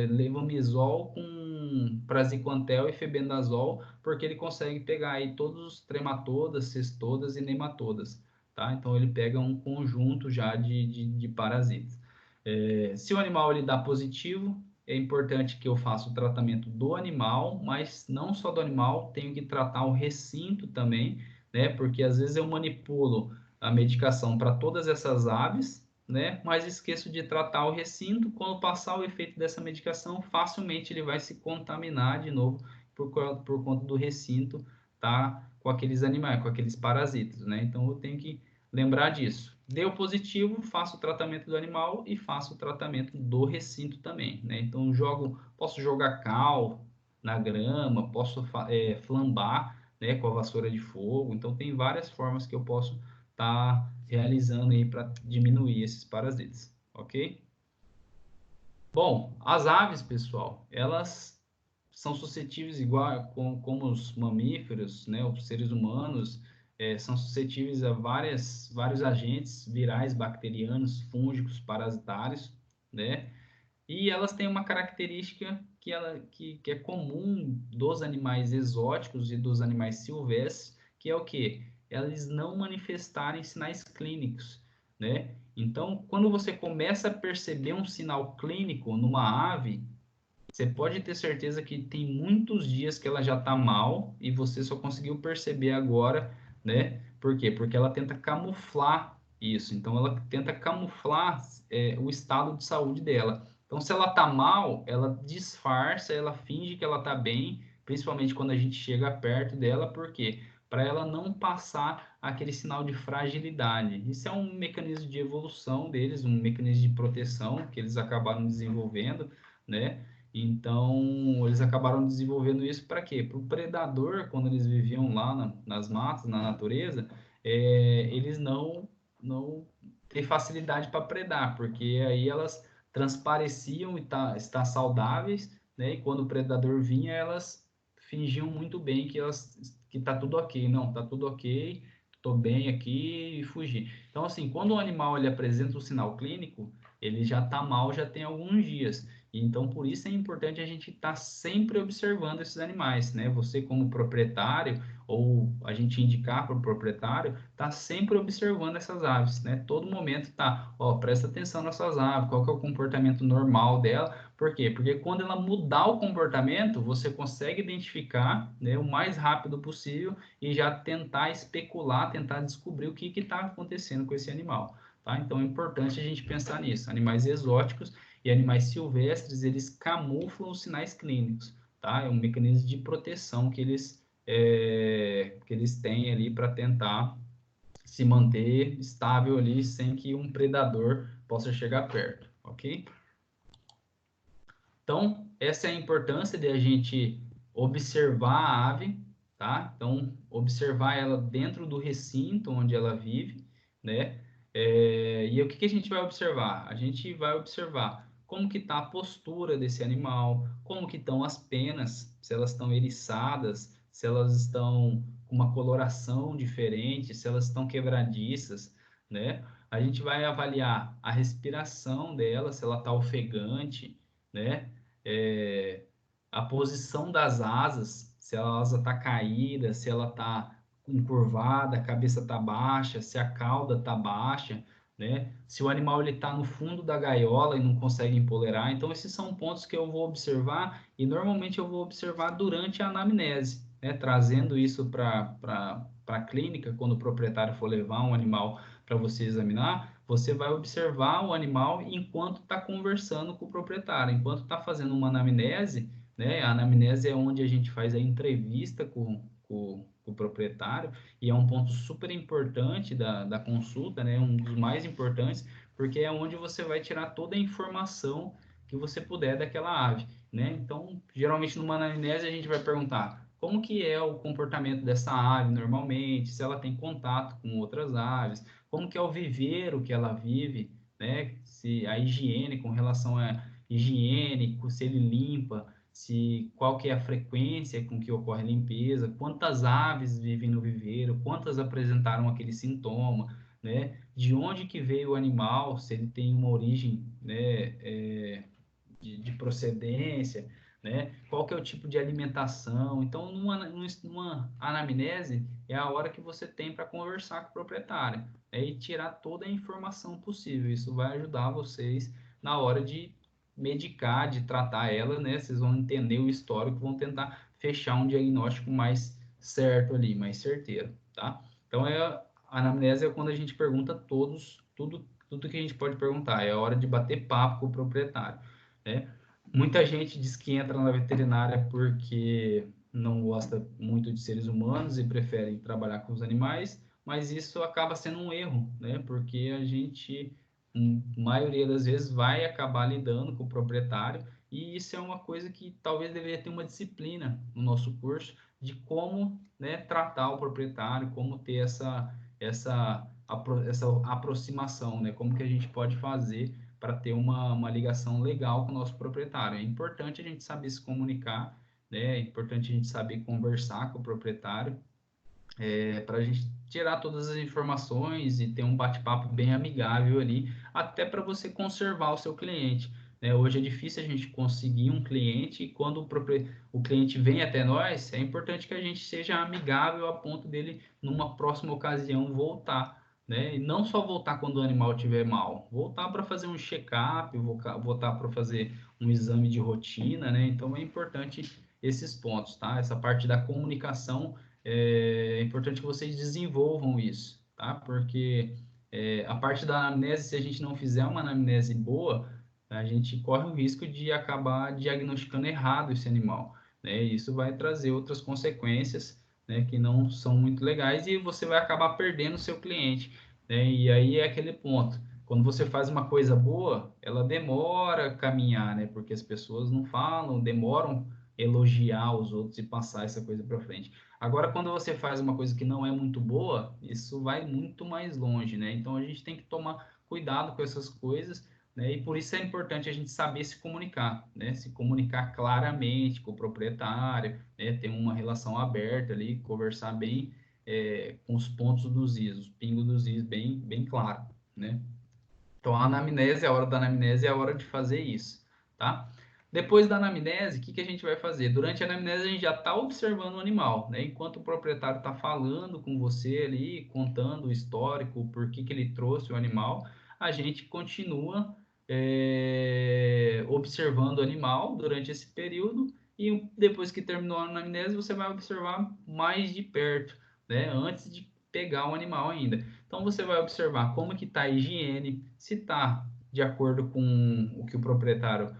levamisol com praziquantel e febendazol, porque ele consegue pegar aí todos os trematodas, cestodas e nematodas, tá? Então, ele pega um conjunto já de parasitas. Se o animal ele dá positivo, é importante que eu faça o tratamento do animal, mas não só do animal, tenho que tratar o recinto também, né? Porque às vezes eu manipulo a medicação para todas essas aves, né? Mas esqueço de tratar o recinto. Quando passar o efeito dessa medicação, facilmente ele vai se contaminar de novo por conta do recinto, tá? Com aqueles animais, com aqueles parasitas, né? Então eu tenho que lembrar disso. Deu positivo, faço o tratamento do animal e faço o tratamento do recinto também, né? Então, posso jogar cal na grama, posso flambar, né, com a vassoura de fogo. Então, tem várias formas que eu posso estar realizando aí para diminuir esses parasitas, ok? Bom, as aves, pessoal, elas são suscetíveis igual como os mamíferos, né, os seres humanos, são suscetíveis a vários agentes virais, bacterianos, fúngicos, parasitários, né? E elas têm uma característica que é comum dos animais exóticos e dos animais silvestres, que é o quê? Eles não manifestarem sinais clínicos, né? Então, quando você começa a perceber um sinal clínico numa ave, você pode ter certeza que tem muitos dias que ela já está mal e você só conseguiu perceber agora, né? Por quê? Porque ela tenta camuflar isso. Então, ela tenta camuflar o estado de saúde dela. Então, se ela está mal, ela disfarça, ela finge que ela está bem, principalmente quando a gente chega perto dela, por quê? Para ela não passar aquele sinal de fragilidade. Isso é um mecanismo de evolução deles, um mecanismo de proteção que eles acabaram desenvolvendo, né? Então, eles acabaram desenvolvendo isso para quê? Para o predador, quando eles viviam lá nas matas, na natureza, eles não ter facilidade para predar, porque aí elas transpareciam e estar saudáveis, né? E quando o predador vinha, elas fingiam muito bem que tá tudo ok. Não, tá tudo ok, tô bem aqui e fugi. Então, assim, quando o animal ele apresenta um sinal clínico, ele já tá mal, já tem alguns dias. Então, por isso é importante a gente estar sempre observando esses animais, né? Você como proprietário, ou a gente indicar para o proprietário, tá sempre observando essas aves, né? Todo momento tá, ó, presta atenção nessas aves, qual que é o comportamento normal dela. Por quê? Porque quando ela mudar o comportamento, você consegue identificar, né, o mais rápido possível e já tentar especular, tentar descobrir o que está acontecendo com esse animal, tá? Então, é importante a gente pensar nisso. Animais exóticos e animais silvestres, eles camuflam os sinais clínicos, tá? É um mecanismo de proteção que eles têm ali para tentar se manter estável ali sem que um predador possa chegar perto, ok? Então, essa é a importância de a gente observar a ave, tá? Então, observar ela dentro do recinto onde ela vive, né? E o que a gente vai observar? A gente vai observar como que está a postura desse animal, como que estão as penas, se elas estão eriçadas, se elas estão com uma coloração diferente, se elas estão quebradiças, né? A gente vai avaliar a respiração dela, se ela está ofegante, né? A posição das asas, se a asa está caída, se ela está encurvada, a cabeça está baixa, se a cauda está baixa, né? Se o animal ele está no fundo da gaiola e não consegue empoleirar. Então, esses são pontos que eu vou observar e normalmente eu vou observar durante a anamnese, né? Trazendo isso para a clínica, quando o proprietário for levar um animal para você examinar, você vai observar o animal enquanto está conversando com o proprietário, enquanto está fazendo uma anamnese, né? A anamnese é onde a gente faz a entrevista com o proprietário, e é um ponto super importante da consulta, né? Um dos mais importantes, porque é onde você vai tirar toda a informação que você puder daquela ave, né? Então, geralmente numa anamnese a gente vai perguntar como que é o comportamento dessa ave normalmente, se ela tem contato com outras aves, como que é o viveiro que ela vive, né? Se a higiene com relação a higiênico, se ele limpa, qual que é a frequência com que ocorre a limpeza, quantas aves vivem no viveiro, quantas apresentaram aquele sintoma, né? De onde que veio o animal, se ele tem uma origem, né, de procedência, né? Qual que é o tipo de alimentação. Então, numa anamnese, é a hora que você tem para conversar com o proprietário, né? E tirar toda a informação possível. Isso vai ajudar vocês na hora de medicar, de tratar ela, né? Vocês vão entender o histórico, vão tentar fechar um diagnóstico mais certo ali, mais certeiro, tá? Então, a anamnese é quando a gente pergunta tudo que a gente pode perguntar. É a hora de bater papo com o proprietário, né? Muita gente diz que entra na veterinária porque não gosta muito de seres humanos e preferem trabalhar com os animais, mas isso acaba sendo um erro, né? Porque a gente, maioria das vezes, vai acabar lidando com o proprietário, e isso é uma coisa que talvez deveria ter uma disciplina no nosso curso de como, né, tratar o proprietário, como ter essa aproximação, né? Como que a gente pode fazer para ter uma ligação legal com o nosso proprietário. É importante a gente saber se comunicar, né? É importante a gente saber conversar com o proprietário, para a gente tirar todas as informações e ter um bate-papo bem amigável ali, até para você conservar o seu cliente, né? Hoje é difícil a gente conseguir um cliente, e quando o cliente vem até nós, é importante que a gente seja amigável a ponto dele, numa próxima ocasião, voltar, né? E não só voltar quando o animal estiver mal, voltar para fazer um check-up, voltar para fazer um exame de rotina, né? Então é importante esses pontos, tá? Essa parte da comunicação, é importante que vocês desenvolvam isso, tá? Porque a parte da anamnese, se a gente não fizer uma anamnese boa, a gente corre o risco de acabar diagnosticando errado esse animal, né? E isso vai trazer outras consequências, né, que não são muito legais, e você vai acabar perdendo o seu cliente, né? E aí é aquele ponto. Quando você faz uma coisa boa, ela demora a caminhar, né? Porque as pessoas não falam, demoram elogiar os outros e passar essa coisa para frente. Agora, quando você faz uma coisa que não é muito boa, isso vai muito mais longe, né? Então, a gente tem que tomar cuidado com essas coisas, né? E por isso é importante a gente saber se comunicar, né? Se comunicar claramente com o proprietário, né? Ter uma relação aberta ali, conversar bem, com os pontos dos is, os pingos dos is bem, bem claro, né? Então, a anamnese, a hora da anamnese é a hora de fazer isso, tá? Depois da anamnese, o que a gente vai fazer? Durante a anamnese, a gente já está observando o animal, né? Enquanto o proprietário está falando com você ali, contando o histórico, por que ele trouxe o animal, a gente continua observando o animal durante esse período, e depois que terminou a anamnese, você vai observar mais de perto, né? Antes de pegar o animal ainda. Então, você vai observar como que está a higiene, se está de acordo com o que o proprietário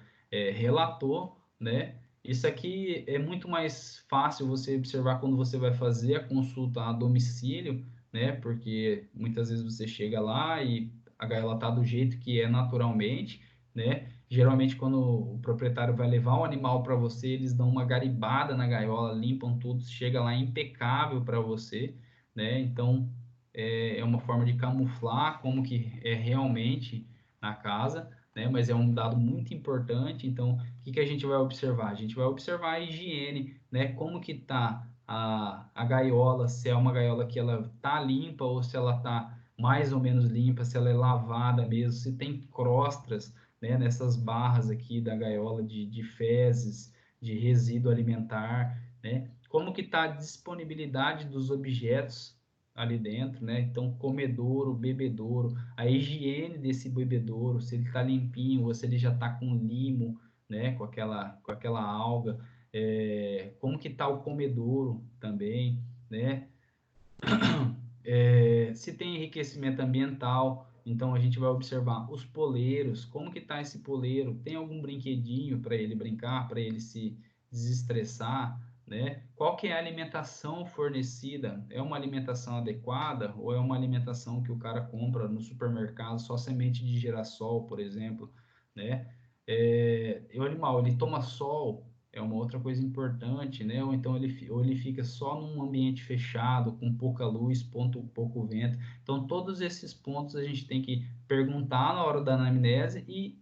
relatou, né? Isso aqui é muito mais fácil você observar quando você vai fazer a consulta a domicílio, né? Porque muitas vezes você chega lá e a gaiola está do jeito que é naturalmente, né? Geralmente, quando o proprietário vai levar o animal para você, eles dão uma garibada na gaiola, limpam tudo, chega lá impecável para você, né? Então, é uma forma de camuflar como que é realmente na casa, né? Mas é um dado muito importante. Então, o que a gente vai observar? A gente vai observar a higiene, né? Como que tá a gaiola, se é uma gaiola que ela tá limpa ou se ela tá mais ou menos limpa, se ela é lavada mesmo, se tem crostras, né, nessas barras aqui da gaiola de fezes, de resíduo alimentar, né? Como que tá a disponibilidade dos objetos ali dentro, né? Então, comedouro, bebedouro, a higiene desse bebedouro, se ele está limpinho ou se ele já está com limo, né? Com aquela alga, como que está o comedouro também, né? Se tem enriquecimento ambiental, então a gente vai observar os poleiros, como que está esse poleiro, tem algum brinquedinho para ele brincar, para ele se desestressar, né? Qual que é a alimentação fornecida? É uma alimentação adequada ou é uma alimentação que o cara compra no supermercado, só semente de girassol, por exemplo, né? E o animal, ele toma sol, é uma outra coisa importante, né? Ou então ele fica só num ambiente fechado, com pouca luz, pouco vento. Então, todos esses pontos a gente tem que perguntar na hora da anamnese e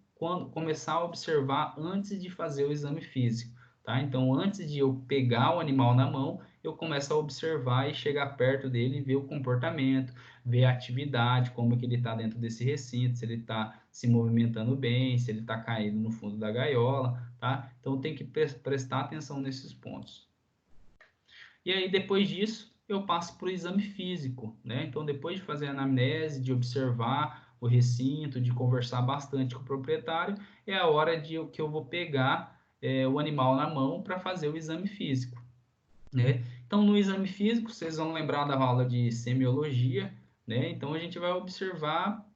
começar a observar antes de fazer o exame físico, tá? Então, antes de eu pegar o animal na mão, eu começo a observar e chegar perto dele e ver o comportamento, ver a atividade, como que ele está dentro desse recinto, se ele está se movimentando bem, se ele está caído no fundo da gaiola, tá? Então, tem que prestar atenção nesses pontos. E aí, depois disso, eu passo para o exame físico, né? Então, depois de fazer a anamnese, de observar o recinto, de conversar bastante com o proprietário, é a hora que eu vou pegar o animal na mão para fazer o exame físico, né? Então, no exame físico, vocês vão lembrar da aula de semiologia, né? Então, a gente vai observar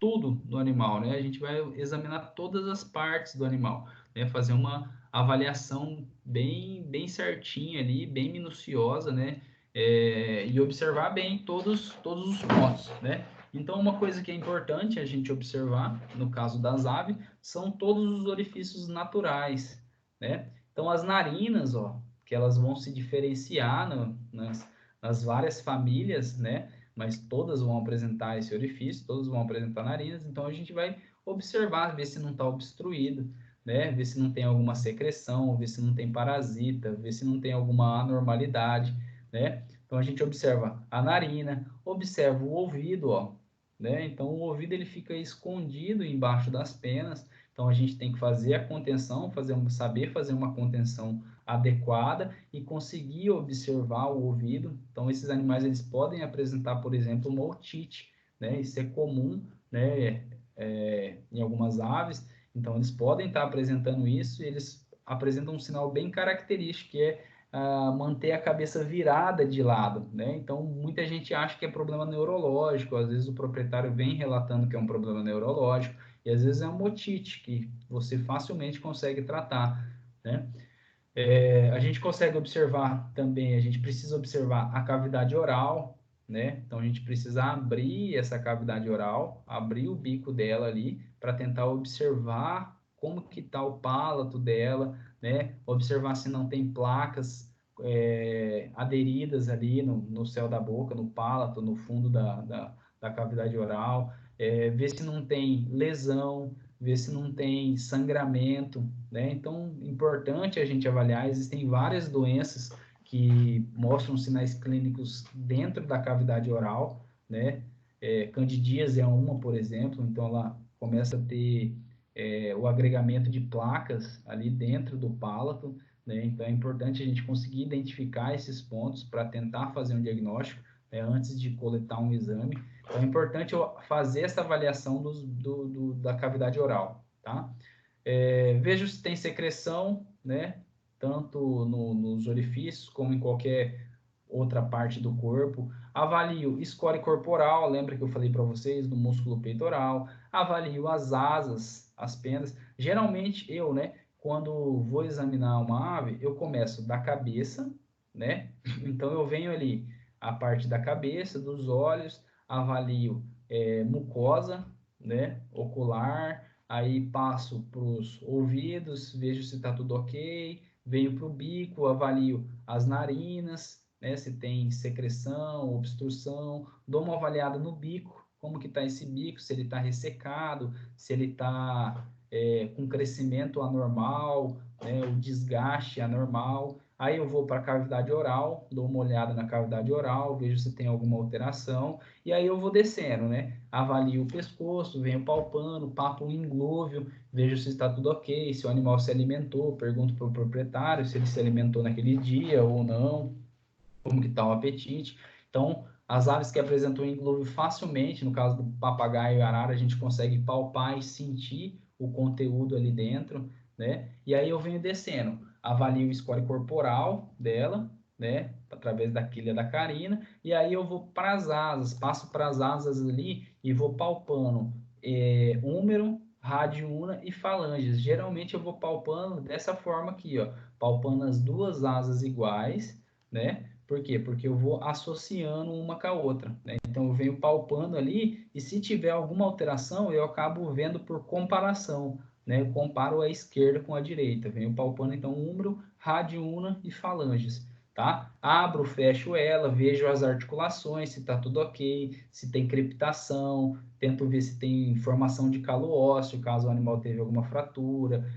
tudo do animal, né? A gente vai examinar todas as partes do animal, né? Fazer uma avaliação bem certinha ali, bem minuciosa, né? E observar bem todos os pontos, né? Então, uma coisa que é importante a gente observar, no caso das aves, são todos os orifícios naturais, né? Então, as narinas, ó, que elas vão se diferenciar nas várias famílias, né? Mas todas vão apresentar esse orifício, todas vão apresentar narinas, então a gente vai observar, ver se não está obstruído, né? Ver se não tem alguma secreção, ver se não tem parasita, ver se não tem alguma anormalidade, né? Então a gente observa a narina, observa o ouvido, ó, né? Então o ouvido ele fica escondido embaixo das penas, então a gente tem que fazer a contenção, saber fazer uma contenção adequada e conseguir observar o ouvido. Então, esses animais eles podem apresentar, por exemplo, uma otite, né? Isso é comum, né? Em algumas aves. Então, eles podem estar apresentando isso e eles apresentam um sinal bem característico, que é manter a cabeça virada de lado, né? Então, muita gente acha que é problema neurológico, às vezes o proprietário vem relatando que é um problema neurológico, e às vezes é uma otite, que você facilmente consegue tratar, né? A gente consegue observar também, a gente precisa observar a cavidade oral, né? Então, a gente precisa abrir essa cavidade oral, abrir o bico dela ali, para tentar observar como que está o palato dela, né? Observar se não tem placas aderidas ali no céu da boca, no palato, no fundo da cavidade oral, ver se não tem lesão, ver se não tem sangramento, né? Então, importante a gente avaliar, existem várias doenças que mostram sinais clínicos dentro da cavidade oral, né? Candidíase é uma, por exemplo, então ela começa a ter o agregamento de placas ali dentro do palato, né? Então, é importante a gente conseguir identificar esses pontos para tentar fazer um diagnóstico, antes de coletar um exame. Então, é importante eu fazer essa avaliação da cavidade oral, tá? Vejo se tem secreção, né? Tanto nos orifícios como em qualquer outra parte do corpo. Avalio score corporal, lembra que eu falei para vocês do músculo peitoral. Avalio as asas, as penas. Geralmente eu, né? Quando vou examinar uma ave, eu começo da cabeça, né? Então eu venho ali a parte da cabeça, dos olhos, avalio mucosa, né? Ocular, aí passo para os ouvidos, vejo se está tudo ok, venho para o bico, avalio as narinas, né? Se tem secreção, obstrução, dou uma avaliada no bico, como que está esse bico, se ele está ressecado, se ele está com crescimento anormal, né? O desgaste anormal. Aí eu vou para a cavidade oral, dou uma olhada na cavidade oral, vejo se tem alguma alteração, e aí eu vou descendo, né? Avalio o pescoço, venho palpando, papo o inglúvio, vejo se está tudo ok, se o animal se alimentou, pergunto para o proprietário se ele se alimentou naquele dia ou não, como que está o apetite. Então, as aves que apresentam inglúvio facilmente, no caso do papagaio e arara, a gente consegue palpar e sentir o conteúdo ali dentro, né? E aí eu venho descendo, avalio o score corporal dela, né? Através da quilha da carina, e aí eu vou para as asas, passo para as asas ali e vou palpando húmero, radiuna e falanges. Geralmente eu vou palpando dessa forma aqui, ó, palpando as duas asas iguais, né? Por quê? Porque eu vou associando uma com a outra, né? Então eu venho palpando ali e se tiver alguma alteração eu acabo vendo por comparação, né? Eu comparo a esquerda com a direita, venho palpando então húmero, radiuna e falanges. tá? Abro, fecho ela, vejo as articulações, se está tudo ok, se tem crepitação, tento ver se tem formação de calo ósseo, caso o animal teve alguma fratura,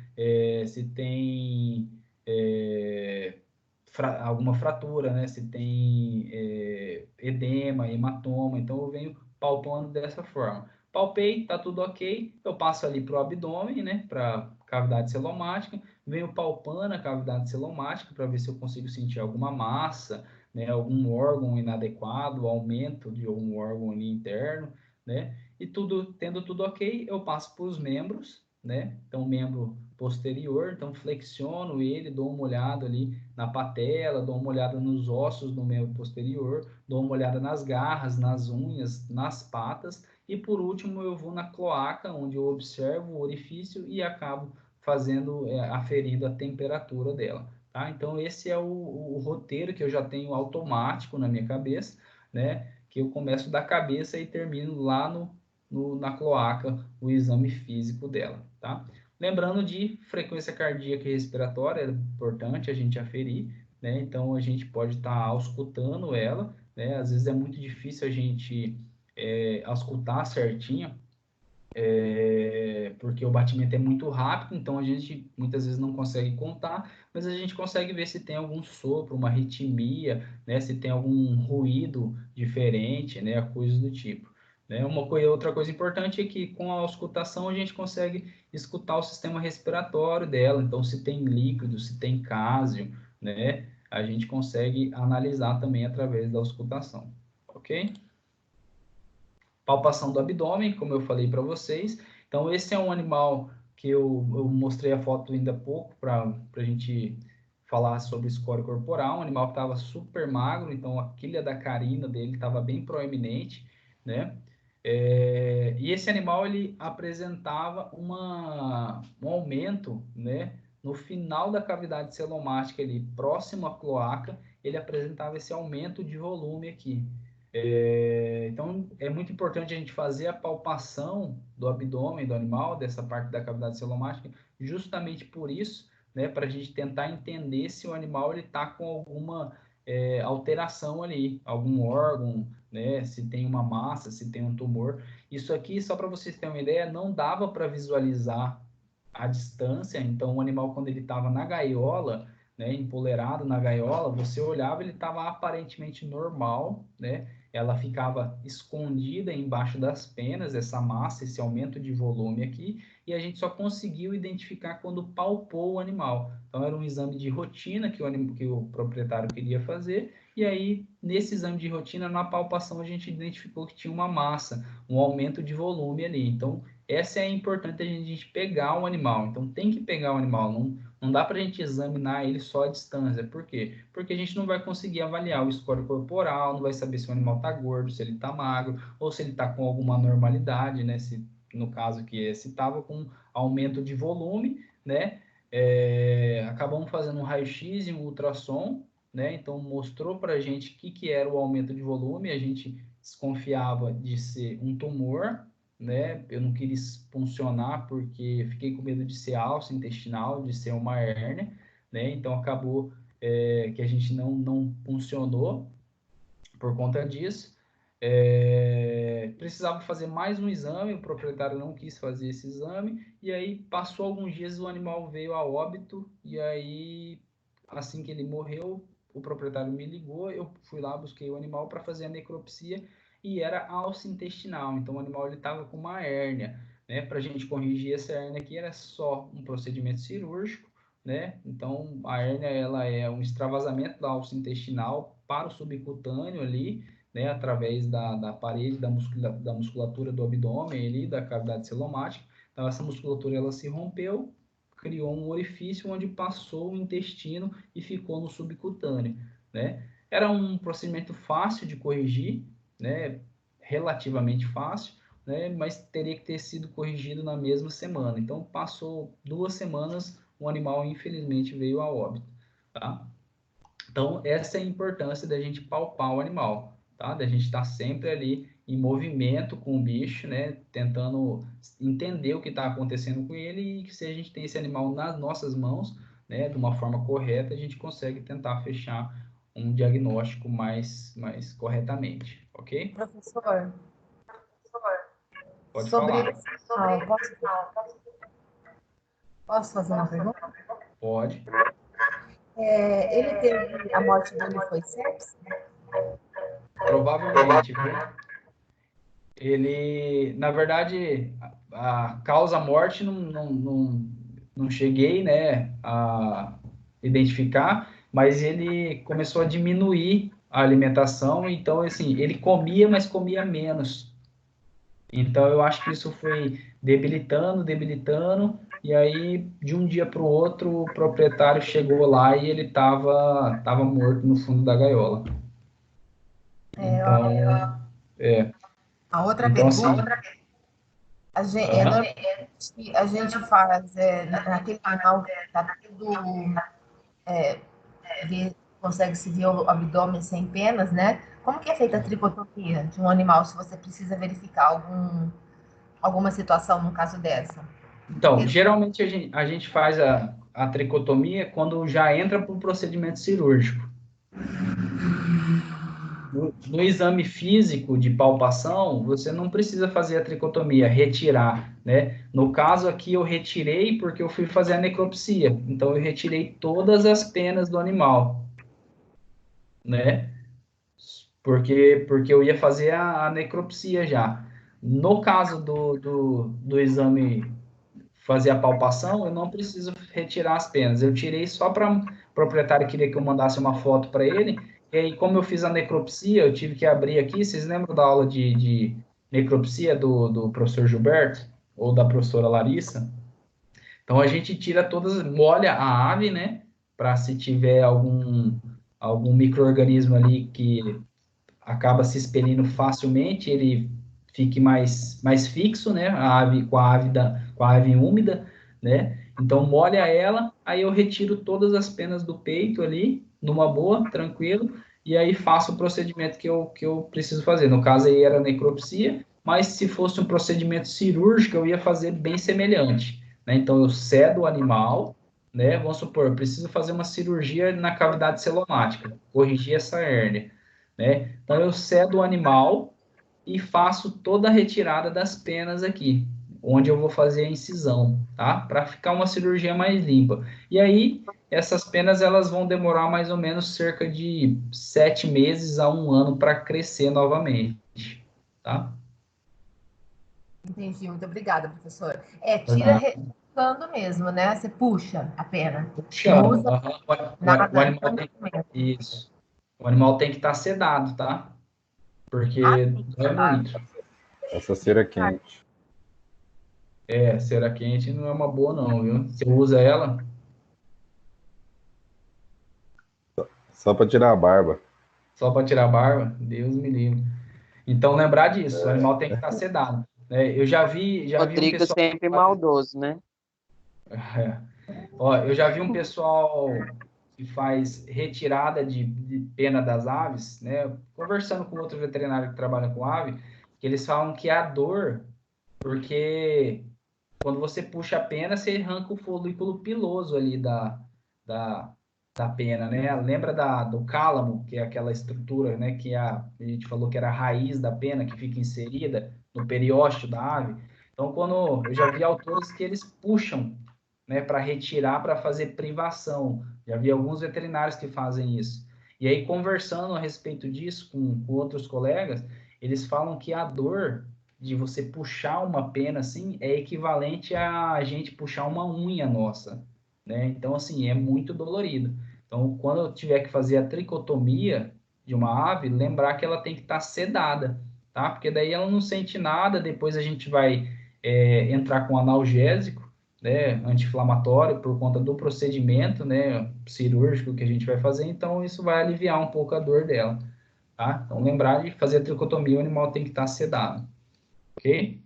se tem alguma fratura, né? Se tem edema, hematoma, então eu venho palpando dessa forma. Palpei, tá tudo ok, eu passo ali para o abdômen, né? Para cavidade celomática, venho palpando a cavidade celomática para ver se eu consigo sentir alguma massa, né? Algum órgão inadequado, aumento de algum órgão ali interno, né? E tendo tudo ok, eu passo para os membros, né? Então, membro posterior, então flexiono ele, dou uma olhada ali na patela, dou uma olhada nos ossos do membro posterior, dou uma olhada nas garras, nas unhas, nas patas, e por último eu vou na cloaca, onde eu observo o orifício e acabo fazendo, aferindo a temperatura dela, tá? Então esse é o roteiro que eu já tenho automático na minha cabeça, né? Que eu começo da cabeça e termino lá na cloaca, o exame físico dela, tá? Lembrando de frequência cardíaca e respiratória, é importante a gente aferir, né? Então a gente pode estar auscultando ela, né? Às vezes é muito difícil a gente auscultar certinho, porque o batimento é muito rápido, então a gente muitas vezes não consegue contar, mas a gente consegue ver se tem algum sopro, uma arritmia, né? Se tem algum ruído diferente, né? Coisas do tipo. Né? Outra coisa importante é que com a auscultação a gente consegue escutar o sistema respiratório dela, então se tem líquido, se tem cásio, né? A gente consegue analisar também através da auscultação, ok? Palpação do abdômen, como eu falei para vocês. Então, esse é um animal que eu mostrei a foto ainda há pouco para a gente falar sobre score corporal. Um animal que estava super magro, então a quilha da carina dele estava bem proeminente, né? E esse animal ele apresentava um aumento, né? No final da cavidade celomática, ali, próximo à cloaca, ele apresentava esse aumento de volume aqui. Então, é muito importante a gente fazer a palpação do abdômen do animal, dessa parte da cavidade celomática, justamente por isso, né, para a gente tentar entender se o animal está com alguma alteração ali, algum órgão, né, se tem uma massa, se tem um tumor. Isso aqui, só para vocês terem uma ideia, não dava para visualizar a distância, então o animal, quando ele estava na gaiola, né, empoleirado na gaiola, você olhava, ele estava aparentemente normal, né? Ela ficava escondida embaixo das penas, essa massa, esse aumento de volume aqui, e a gente só conseguiu identificar quando palpou o animal. Então, era um exame de rotina que o proprietário queria fazer, e aí, nesse exame de rotina, na palpação, a gente identificou que tinha uma massa, um aumento de volume ali. Então, essa é importante a gente pegar o animal. Então, tem que pegar o animal, não dá para a gente examinar ele só à distância. Por quê? Porque a gente não vai conseguir avaliar o score corporal, não vai saber se o animal está gordo, se ele está magro, ou se ele está com alguma anormalidade, né? Se, no caso que se estava com aumento de volume, né? Acabamos fazendo um raio-x e um ultrassom, né? Então, mostrou para a gente o que era o aumento de volume, a gente desconfiava de ser um tumor, né? Eu não quis puncionar porque fiquei com medo de ser alça intestinal, de ser uma hérnia, né? Então acabou que a gente não puncionou por conta disso. Precisava fazer mais um exame, o proprietário não quis fazer esse exame, e aí passou alguns dias, o animal veio a óbito, e aí assim que ele morreu, o proprietário me ligou, eu fui lá, busquei o animal para fazer a necropsia, e era alça intestinal, então o animal estava com uma hérnia, né? Para a gente corrigir essa hérnia aqui era só um procedimento cirúrgico, né? Então a hérnia ela é um extravasamento da alça intestinal para o subcutâneo ali, né? Através da parede da musculatura do abdômen ali, da cavidade celomática. Então essa musculatura ela se rompeu, criou um orifício onde passou o intestino e ficou no subcutâneo, né? Era um procedimento fácil de corrigir, né, relativamente fácil, né, mas teria que ter sido corrigido na mesma semana. Então, passou 2 semanas, o animal, infelizmente, veio a óbito, tá? Então, essa é a importância da gente palpar o animal, tá? Da gente estar sempre ali em movimento com o bicho, né, tentando entender o que está acontecendo com ele e que se a gente tem esse animal nas nossas mãos, né, de uma forma correta, a gente consegue tentar fechar um diagnóstico mais corretamente, ok? Professor, Pode sobre falar. esse posso fazer uma pergunta? Pode. Ele teve, a morte dele foi sepse? Provavelmente, viu? Ele, na verdade, a causa morte não cheguei, né, a identificar, mas ele começou a diminuir a alimentação, então, assim, ele comia, mas comia menos. Então, eu acho que isso foi debilitando, e aí, de um dia para o outro, o proprietário chegou lá e ele tava morto no fundo da gaiola. Então, A outra então, assim, pergunta, a gente faz naquele animal que está tudo, consegue se ver o abdômen sem penas, né? Como que é feita a tricotomia de um animal, se você precisa verificar alguma situação no caso dessa? então, geralmente a gente faz a tricotomia quando já entra para o procedimento cirúrgico. No exame físico de palpação, você não precisa fazer a tricotomia, retirar, né? No caso aqui, eu retirei porque eu fui fazer a necropsia. Então, eu retirei todas as penas do animal, né? Porque eu ia fazer a necropsia já. No caso do exame fazer a palpação, eu não preciso retirar as penas. Eu tirei só para o proprietário queria que eu mandasse uma foto para ele. E aí, como eu fiz a necropsia, eu tive que abrir aqui. Vocês lembram da aula de necropsia do professor Gilberto? Ou da professora Larissa? Então, a gente tira todas, molha a ave, né? Para se tiver algum micro-organismo ali que acaba se expelindo facilmente, ele fique mais fixo, né? A ave com a ave úmida, né? Então molha ela, aí eu retiro todas as penas do peito ali, numa boa, tranquilo, e aí faço o procedimento que eu preciso fazer. No caso aí era necropsia, mas se fosse um procedimento cirúrgico, eu ia fazer bem semelhante, né? Então eu cedo o animal, né? Vamos supor, eu preciso fazer uma cirurgia na cavidade celomática, corrigir essa hérnia, né? Então eu cedo o animal e faço toda a retirada das penas aqui, onde eu vou fazer a incisão, tá? Para ficar uma cirurgia mais limpa. E aí essas penas elas vão demorar mais ou menos cerca de 7 meses a 1 ano para crescer novamente, tá? Entendi, muito obrigada, professor. Tira retando mesmo, né? Você puxa a pena. Puxa, Não usa nada. o animal isso. O animal tem que estar sedado, tá? Porque dói muito. Essa cera quente. Cera quente não é uma boa não, viu? Você usa ela? Só para tirar a barba. Só para tirar a barba? Deus me livre. Então, lembrar disso, o animal tem que estar sedado. Eu já vi Rodrigo um pessoal... sempre maldoso, né? Ó, eu já vi um pessoal que faz retirada de pena das aves, né? Conversando com outro veterinário que trabalha com ave, que eles falam que a dor, porque quando você puxa a pena, você arranca o folículo piloso ali da pena, né? Lembra do cálamo, que é aquela estrutura, né? Que a gente falou que era a raiz da pena, que fica inserida no periósteo da ave. Então, eu já vi autores que eles puxam, né? Para retirar, para fazer privação. Já vi alguns veterinários que fazem isso. E aí, conversando a respeito disso com outros colegas, eles falam que a dor de você puxar uma pena assim é equivalente a gente puxar uma unha nossa, né? Então, assim, é muito dolorido. Então, quando eu tiver que fazer a tricotomia de uma ave, lembrar que ela tem que estar sedada, tá? Porque daí ela não sente nada, depois a gente vai entrar com analgésico, né, anti-inflamatório por conta do procedimento, né, cirúrgico que a gente vai fazer, então isso vai aliviar um pouco a dor dela, tá? Então, lembrar de fazer a tricotomia, o animal tem que estar sedado. Ok?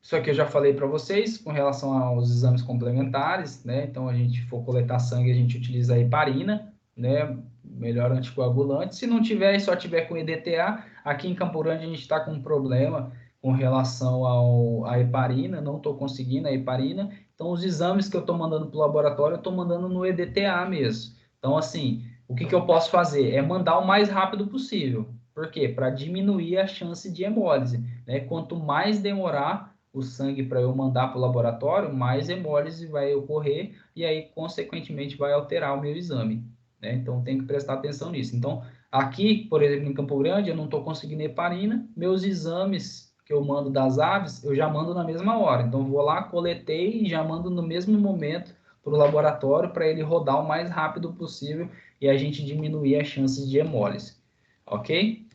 Isso aqui eu já falei para vocês com relação aos exames complementares, né? Então, a gente for coletar sangue, a gente utiliza a heparina, né? Melhor anticoagulante. Se não tiver e só tiver com EDTA, aqui em Campo Grande a gente está com um problema com relação à heparina, não estou conseguindo a heparina, então os exames que eu estou mandando para o laboratório, eu estou mandando no EDTA mesmo. Então, assim, o que eu posso fazer? É mandar o mais rápido possível. Por quê? Para diminuir a chance de hemólise, né? Quanto mais demorar o sangue para eu mandar para o laboratório, mais hemólise vai ocorrer e aí, consequentemente, vai alterar o meu exame, né? Então, tem que prestar atenção nisso. Então, aqui, por exemplo, em Campo Grande, eu não estou conseguindo heparina, meus exames que eu mando das aves, eu já mando na mesma hora. Então, vou lá, coletei e já mando no mesmo momento para o laboratório para ele rodar o mais rápido possível e a gente diminuir as chances de hemólise, ok?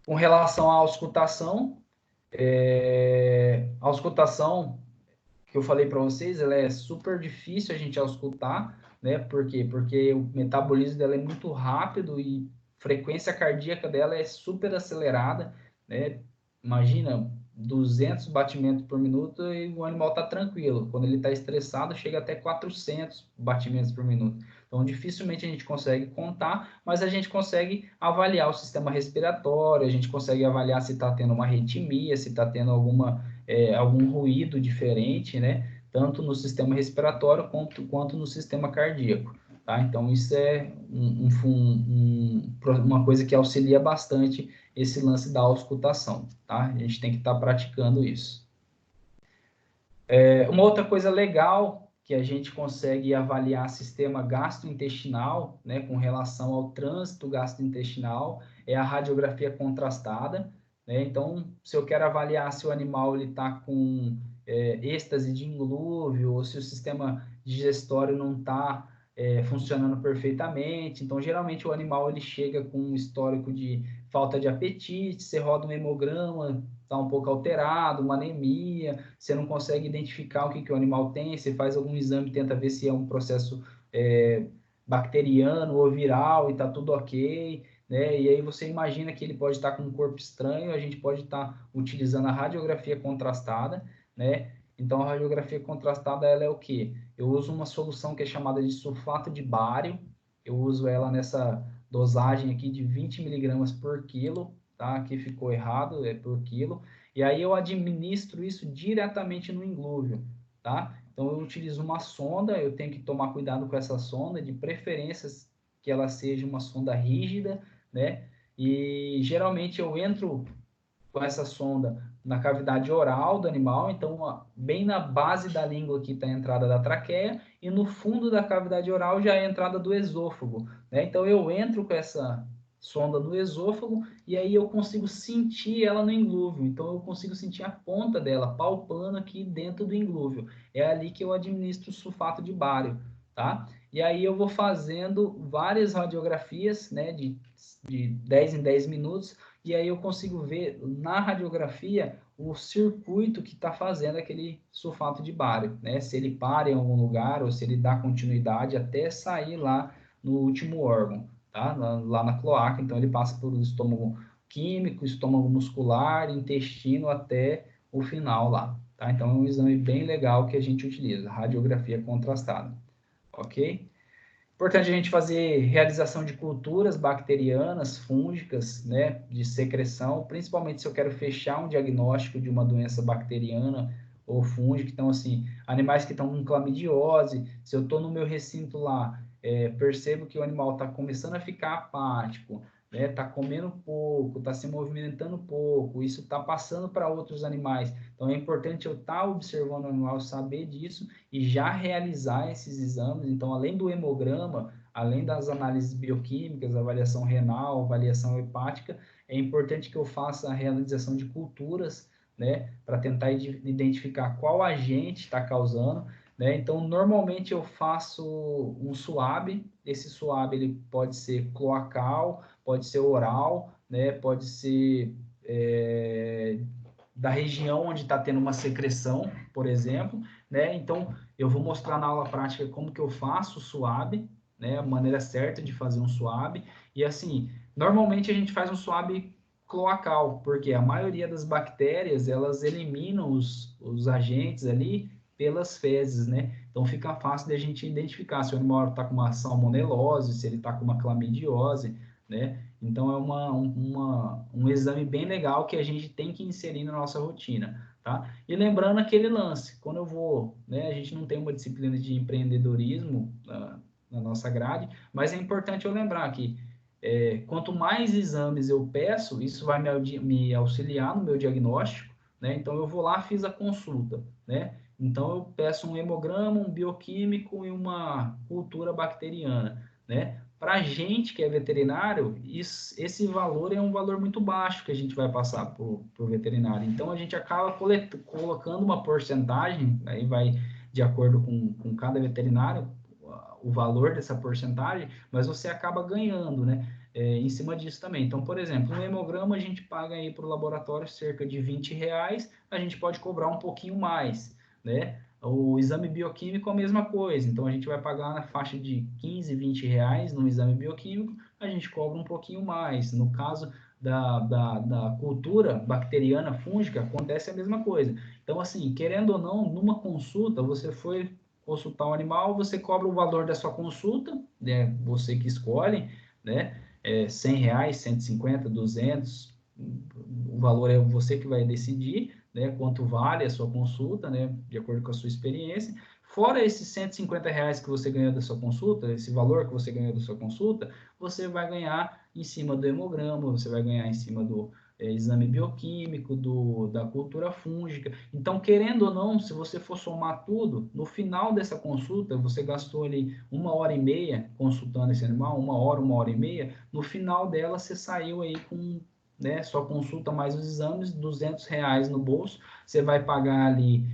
Com relação à auscultação, a auscultação que eu falei para vocês, ela é super difícil a gente auscultar, né? Por quê? Porque o metabolismo dela é muito rápido e a frequência cardíaca dela é super acelerada, né? Imagina 200 batimentos por minuto e o animal está tranquilo. Quando ele está estressado, chega até 400 batimentos por minuto. Então, dificilmente a gente consegue contar, mas a gente consegue avaliar o sistema respiratório, a gente consegue avaliar se está tendo uma arritmia, se está tendo algum ruído diferente, né? Tanto no sistema respiratório quanto no sistema cardíaco, tá? Então, isso é uma coisa que auxilia bastante esse lance da auscultação, tá? A gente tem que estar praticando isso. Uma outra coisa legal que a gente consegue avaliar sistema gastrointestinal, né, com relação ao trânsito gastrointestinal, é a radiografia contrastada, né? Então, se eu quero avaliar se o animal está com êxtase de inglúvio, ou se o sistema digestório não está funcionando perfeitamente, então, geralmente, o animal ele chega com um histórico de falta de apetite, você roda um hemograma, está um pouco alterado, uma anemia, você não consegue identificar o que o animal tem, você faz algum exame, tenta ver se é um processo bacteriano ou viral e está tudo ok, né? E aí você imagina que ele pode estar com um corpo estranho, a gente pode estar utilizando a radiografia contrastada, né? Então, a radiografia contrastada, ela é o quê? Eu uso uma solução que é chamada de sulfato de bário, eu uso ela nessa dosagem aqui de 20 miligramas por quilo, tá? Aqui ficou errado, é por quilo. E aí eu administro isso diretamente no inglúvio, tá? Então, eu utilizo uma sonda, eu tenho que tomar cuidado com essa sonda, de preferência que ela seja uma sonda rígida, né? E geralmente eu entro com essa sonda na cavidade oral do animal, então bem na base da língua aqui está a entrada da traqueia e no fundo da cavidade oral já é a entrada do esôfago, né? Então eu entro com essa sonda no esôfago e aí eu consigo sentir ela no inglúvio, então eu consigo sentir a ponta dela palpando aqui dentro do inglúvio. É ali que eu administro o sulfato de bário, tá? E aí eu vou fazendo várias radiografias, né, de 10 em 10 minutos, e aí eu consigo ver na radiografia o circuito que está fazendo aquele sulfato de bário, né? Se ele para em algum lugar ou se ele dá continuidade até sair lá no último órgão, tá? Lá na cloaca, então ele passa por estômago químico, estômago muscular, intestino até o final lá, tá? Então é um exame bem legal que a gente utiliza, radiografia contrastada, ok? Importante a gente fazer realização de culturas bacterianas, fúngicas, né, de secreção, principalmente se eu quero fechar um diagnóstico de uma doença bacteriana ou fúngica. Então, assim, animais que estão com clamidiose, se eu estou no meu recinto lá, percebo que o animal está começando a ficar apático, né, está comendo pouco, está se movimentando pouco, isso está passando para outros animais. Então, é importante eu estar observando o animal, saber disso e já realizar esses exames. Então, além do hemograma, além das análises bioquímicas, avaliação renal, avaliação hepática, é importante que eu faça a realização de culturas, né, para tentar identificar qual agente está causando, né? Então, normalmente eu faço um SWAB, esse SWAB ele pode ser cloacal, pode ser oral, né, pode ser da região onde está tendo uma secreção, por exemplo, né? Então, eu vou mostrar na aula prática como que eu faço o SWAB, né? A maneira certa de fazer um SWAB. E assim, normalmente a gente faz um SWAB cloacal, porque a maioria das bactérias, elas eliminam os agentes ali pelas fezes, né? Então, fica fácil de a gente identificar se o animal está com uma salmonelose, se ele está com uma clamidiose, né? Então, é um exame bem legal que a gente tem que inserir na nossa rotina, tá? E lembrando aquele lance, quando eu vou, né, a gente não tem uma disciplina de empreendedorismo na nossa grade, mas é importante eu lembrar que quanto mais exames eu peço, isso vai me auxiliar no meu diagnóstico, né? Então, eu vou lá, fiz a consulta, né? Então, eu peço um hemograma, um bioquímico e uma cultura bacteriana, né? Para a gente que é veterinário, esse valor é um valor muito baixo que a gente vai passar para o veterinário. Então, a gente acaba colocando uma porcentagem, aí vai de acordo com cada veterinário, o valor dessa porcentagem, mas você acaba ganhando, né? Em cima disso também. Então, por exemplo, um hemograma a gente paga aí para o laboratório cerca de R$20, a gente pode cobrar um pouquinho mais, né? O exame bioquímico é a mesma coisa, então a gente vai pagar na faixa de 15, R$20 no exame bioquímico, a gente cobra um pouquinho mais. No caso da cultura bacteriana fúngica, acontece a mesma coisa. Então, assim, querendo ou não, numa consulta, você foi consultar um animal, você cobra o valor da sua consulta, né? Você que escolhe, né? R$100, 150, 200, o valor é você que vai decidir, né, quanto vale a sua consulta, né, de acordo com a sua experiência. Fora esses R$150 que você ganhou da sua consulta, esse valor que você ganhou da sua consulta, você vai ganhar em cima do hemograma, você vai ganhar em cima do exame bioquímico, da cultura fúngica. Então, querendo ou não, se você for somar tudo, no final dessa consulta, você gastou ali 1h30 consultando esse animal, 1h, 1h30, no final dela você saiu aí com, né, só consulta mais os exames, R$200 no bolso, você vai pagar ali,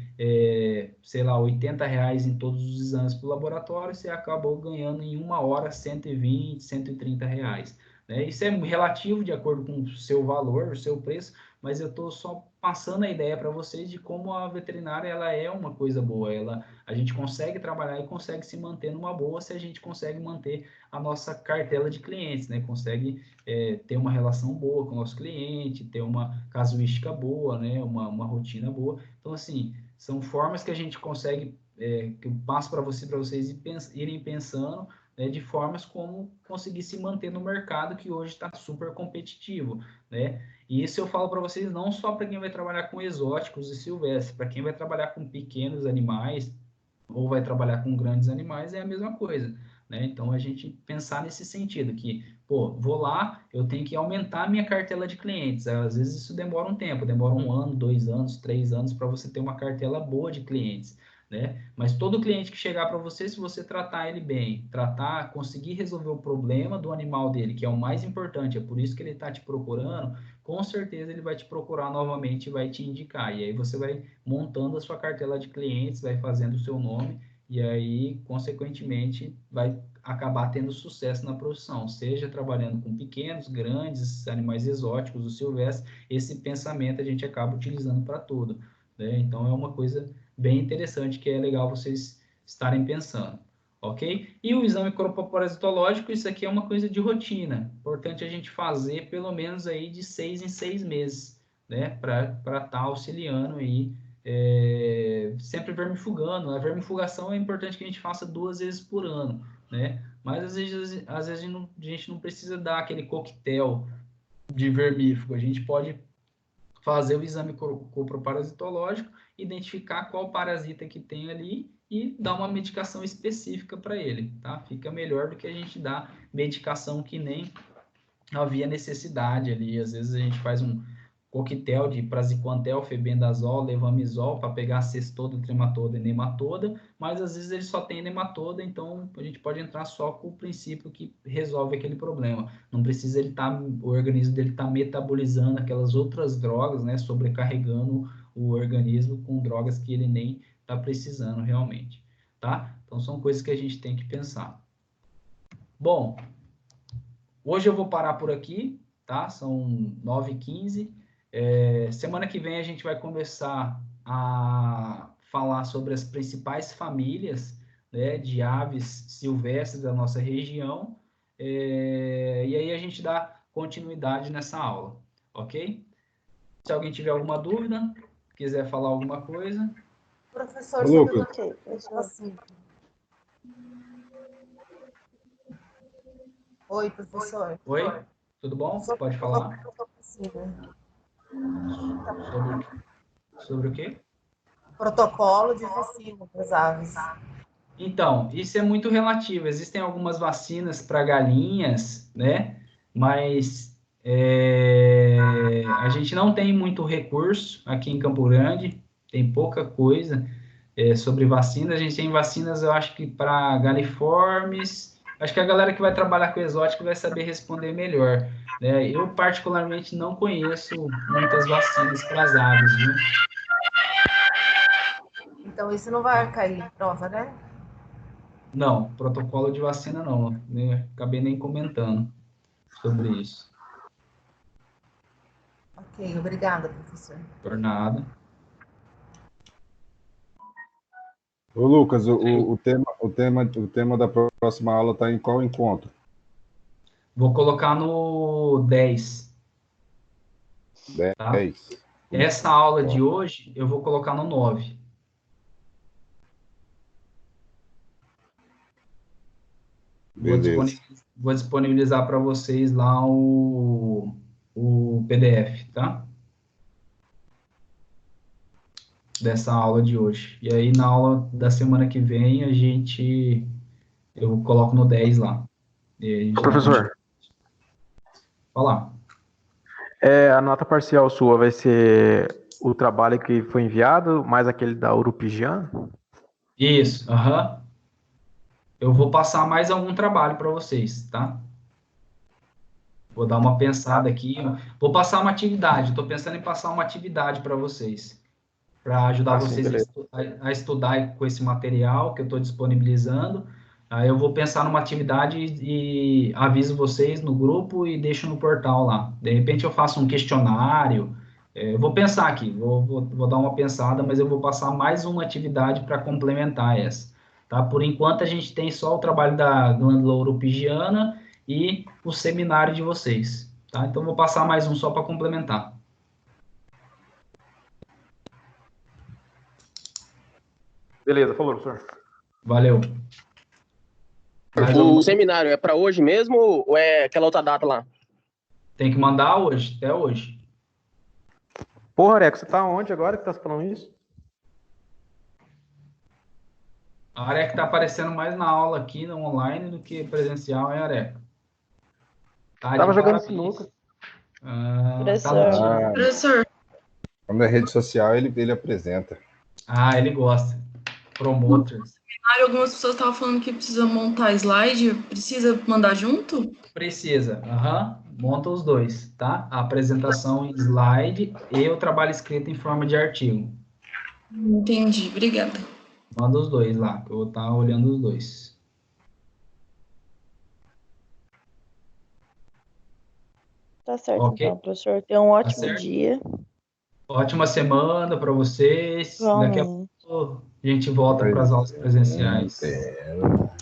sei lá, R$80 em todos os exames para o laboratório, você acabou ganhando em 1h R$120, R$130, né? Isso é relativo de acordo com o seu valor, o seu preço, mas eu estou só passando a ideia para vocês de como a veterinária ela é uma coisa boa, a gente consegue trabalhar e consegue se manter numa boa se a gente consegue manter a nossa cartela de clientes, né? Consegue ter uma relação boa com o nosso cliente, ter uma casuística boa, né? Uma rotina boa. Então, assim, são formas que a gente consegue, que eu passo para vocês irem pensando, né, de formas como conseguir se manter no mercado que hoje está super competitivo, né? E isso eu falo para vocês não só para quem vai trabalhar com exóticos e silvestres, para quem vai trabalhar com pequenos animais ou vai trabalhar com grandes animais é a mesma coisa, né? Então a gente pensar nesse sentido que, pô, vou lá, eu tenho que aumentar a minha cartela de clientes. Às vezes isso demora um tempo, demora 1 ano, 2 anos, 3 anos para você ter uma cartela boa de clientes, né? Mas todo cliente que chegar para você, se você tratar ele bem, conseguir resolver o problema do animal dele, que é o mais importante, é por isso que ele está te procurando, com certeza ele vai te procurar novamente e vai te indicar. E aí você vai montando a sua cartela de clientes, vai fazendo o seu nome e aí, consequentemente, vai acabar tendo sucesso na profissão, seja trabalhando com pequenos, grandes, animais exóticos, o silvestre, esse pensamento a gente acaba utilizando para tudo, né? Então é uma coisa bem interessante que é legal vocês estarem pensando, ok? E o exame corpoparasitológico, isso aqui é uma coisa de rotina, importante a gente fazer pelo menos aí de 6 em 6 meses, né? Para estar auxiliando aí, sempre vermifugando. A vermifugação é importante que a gente faça 2 vezes por ano, né? Mas às vezes a gente não precisa dar aquele coquetel de vermífugo, a gente pode fazer o exame coproparasitológico, identificar qual parasita que tem ali e dar uma medicação específica para ele, tá? Fica melhor do que a gente dar medicação que nem havia necessidade ali. Às vezes a gente faz um coquetel de praziquantel, febendazol, levamisol para pegar cestoda, trematoda e nematoda, mas às vezes ele só tem nematoda, então a gente pode entrar só com o princípio que resolve aquele problema. Não precisa o organismo dele estar metabolizando aquelas outras drogas, né, sobrecarregando o organismo com drogas que ele nem está precisando realmente, tá? Então são coisas que a gente tem que pensar. Bom, hoje eu vou parar por aqui, tá? São 9h15. Semana que vem a gente vai começar a falar sobre as principais famílias, né, de aves silvestres da nossa região, e aí a gente dá continuidade nessa aula, ok? Se alguém tiver alguma dúvida, quiser falar alguma coisa. Professor, Alô, sobre o quê? Oi, professor. Oi? Tudo bom? Pode falar. Sobre o quê? Protocolo de vacina das aves. Então, isso é muito relativo. Existem algumas vacinas para galinhas, né? Mas a gente não tem muito recurso aqui em Campo Grande, tem pouca coisa sobre vacinas. A gente tem vacinas, eu acho que para galiformes. Acho que a galera que vai trabalhar com exótico vai saber responder melhor, né? Eu, particularmente, não conheço muitas vacinas para as aves, viu? Então, isso não vai cair em prova, né? Não, protocolo de vacina não, né? Acabei nem comentando sobre isso. Ok, obrigada, professor. Por nada. Ô, Lucas, o tema da próxima aula está em qual encontro? Vou colocar no 10, tá? 10. Essa aula de hoje eu vou colocar no 9. Beleza. Vou disponibilizar para vocês lá o PDF, tá? Dessa aula de hoje. E aí, na aula da semana que vem, eu coloco no 10 lá. E a gente dá Professor, Falar. a nota parcial sua vai ser o trabalho que foi enviado, mais aquele da Urupijan? Isso, aham. Eu vou passar mais algum trabalho para vocês, tá? Vou dar uma pensada aqui. Vou passar uma atividade. Estou pensando em passar uma atividade para vocês, para ajudar Sim, vocês beleza. a estudar com esse material que eu estou disponibilizando. Aí eu vou pensar numa atividade e aviso vocês no grupo e deixo no portal lá. De repente eu faço um questionário. Eu vou pensar aqui, vou dar uma pensada, mas eu vou passar mais uma atividade para complementar essa. Tá? Por enquanto a gente tem só o trabalho da glândula uropigiana e o seminário de vocês. Tá? Então vou passar mais um só para complementar. Beleza, falou, professor. Valeu. O seminário é para hoje mesmo ou é aquela outra data lá? Tem que mandar hoje, até hoje. Porra, Areco, você tá onde agora que tá falando isso? A Areca tá aparecendo mais na aula aqui, no online, do que presencial, hein, Areca? Tá Tava de jogando parabéns. sinuca. Tá no time. Professor. Quando é rede social, ele apresenta. Ah, ele gosta. Promoters. Algumas pessoas estavam falando que precisa montar slide. Precisa mandar junto? Precisa. Aham. Monta os dois, tá? A apresentação em slide e o trabalho escrito em forma de artigo. Entendi. Obrigada. Manda os dois lá, que eu vou estar olhando os dois. Tá certo, Ok. então, professor. Tenha um ótimo certo. dia. Ótima semana para vocês. Daqui a Igualmente. pouco a gente volta para as aulas presenciais.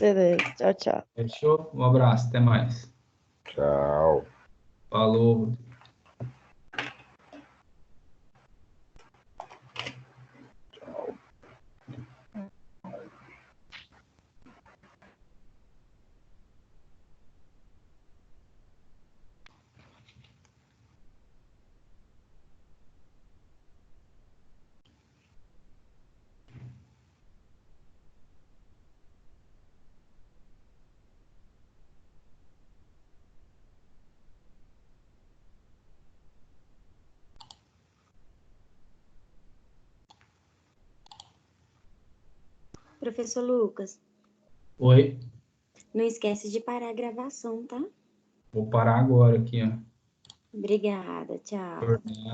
Beleza. Tchau, tchau. Fechou? Um abraço. Até mais. Tchau. Falou. Professor Lucas, Oi. não esquece de parar a gravação, tá? Vou parar agora aqui, ó. Obrigada, tchau. Por nada.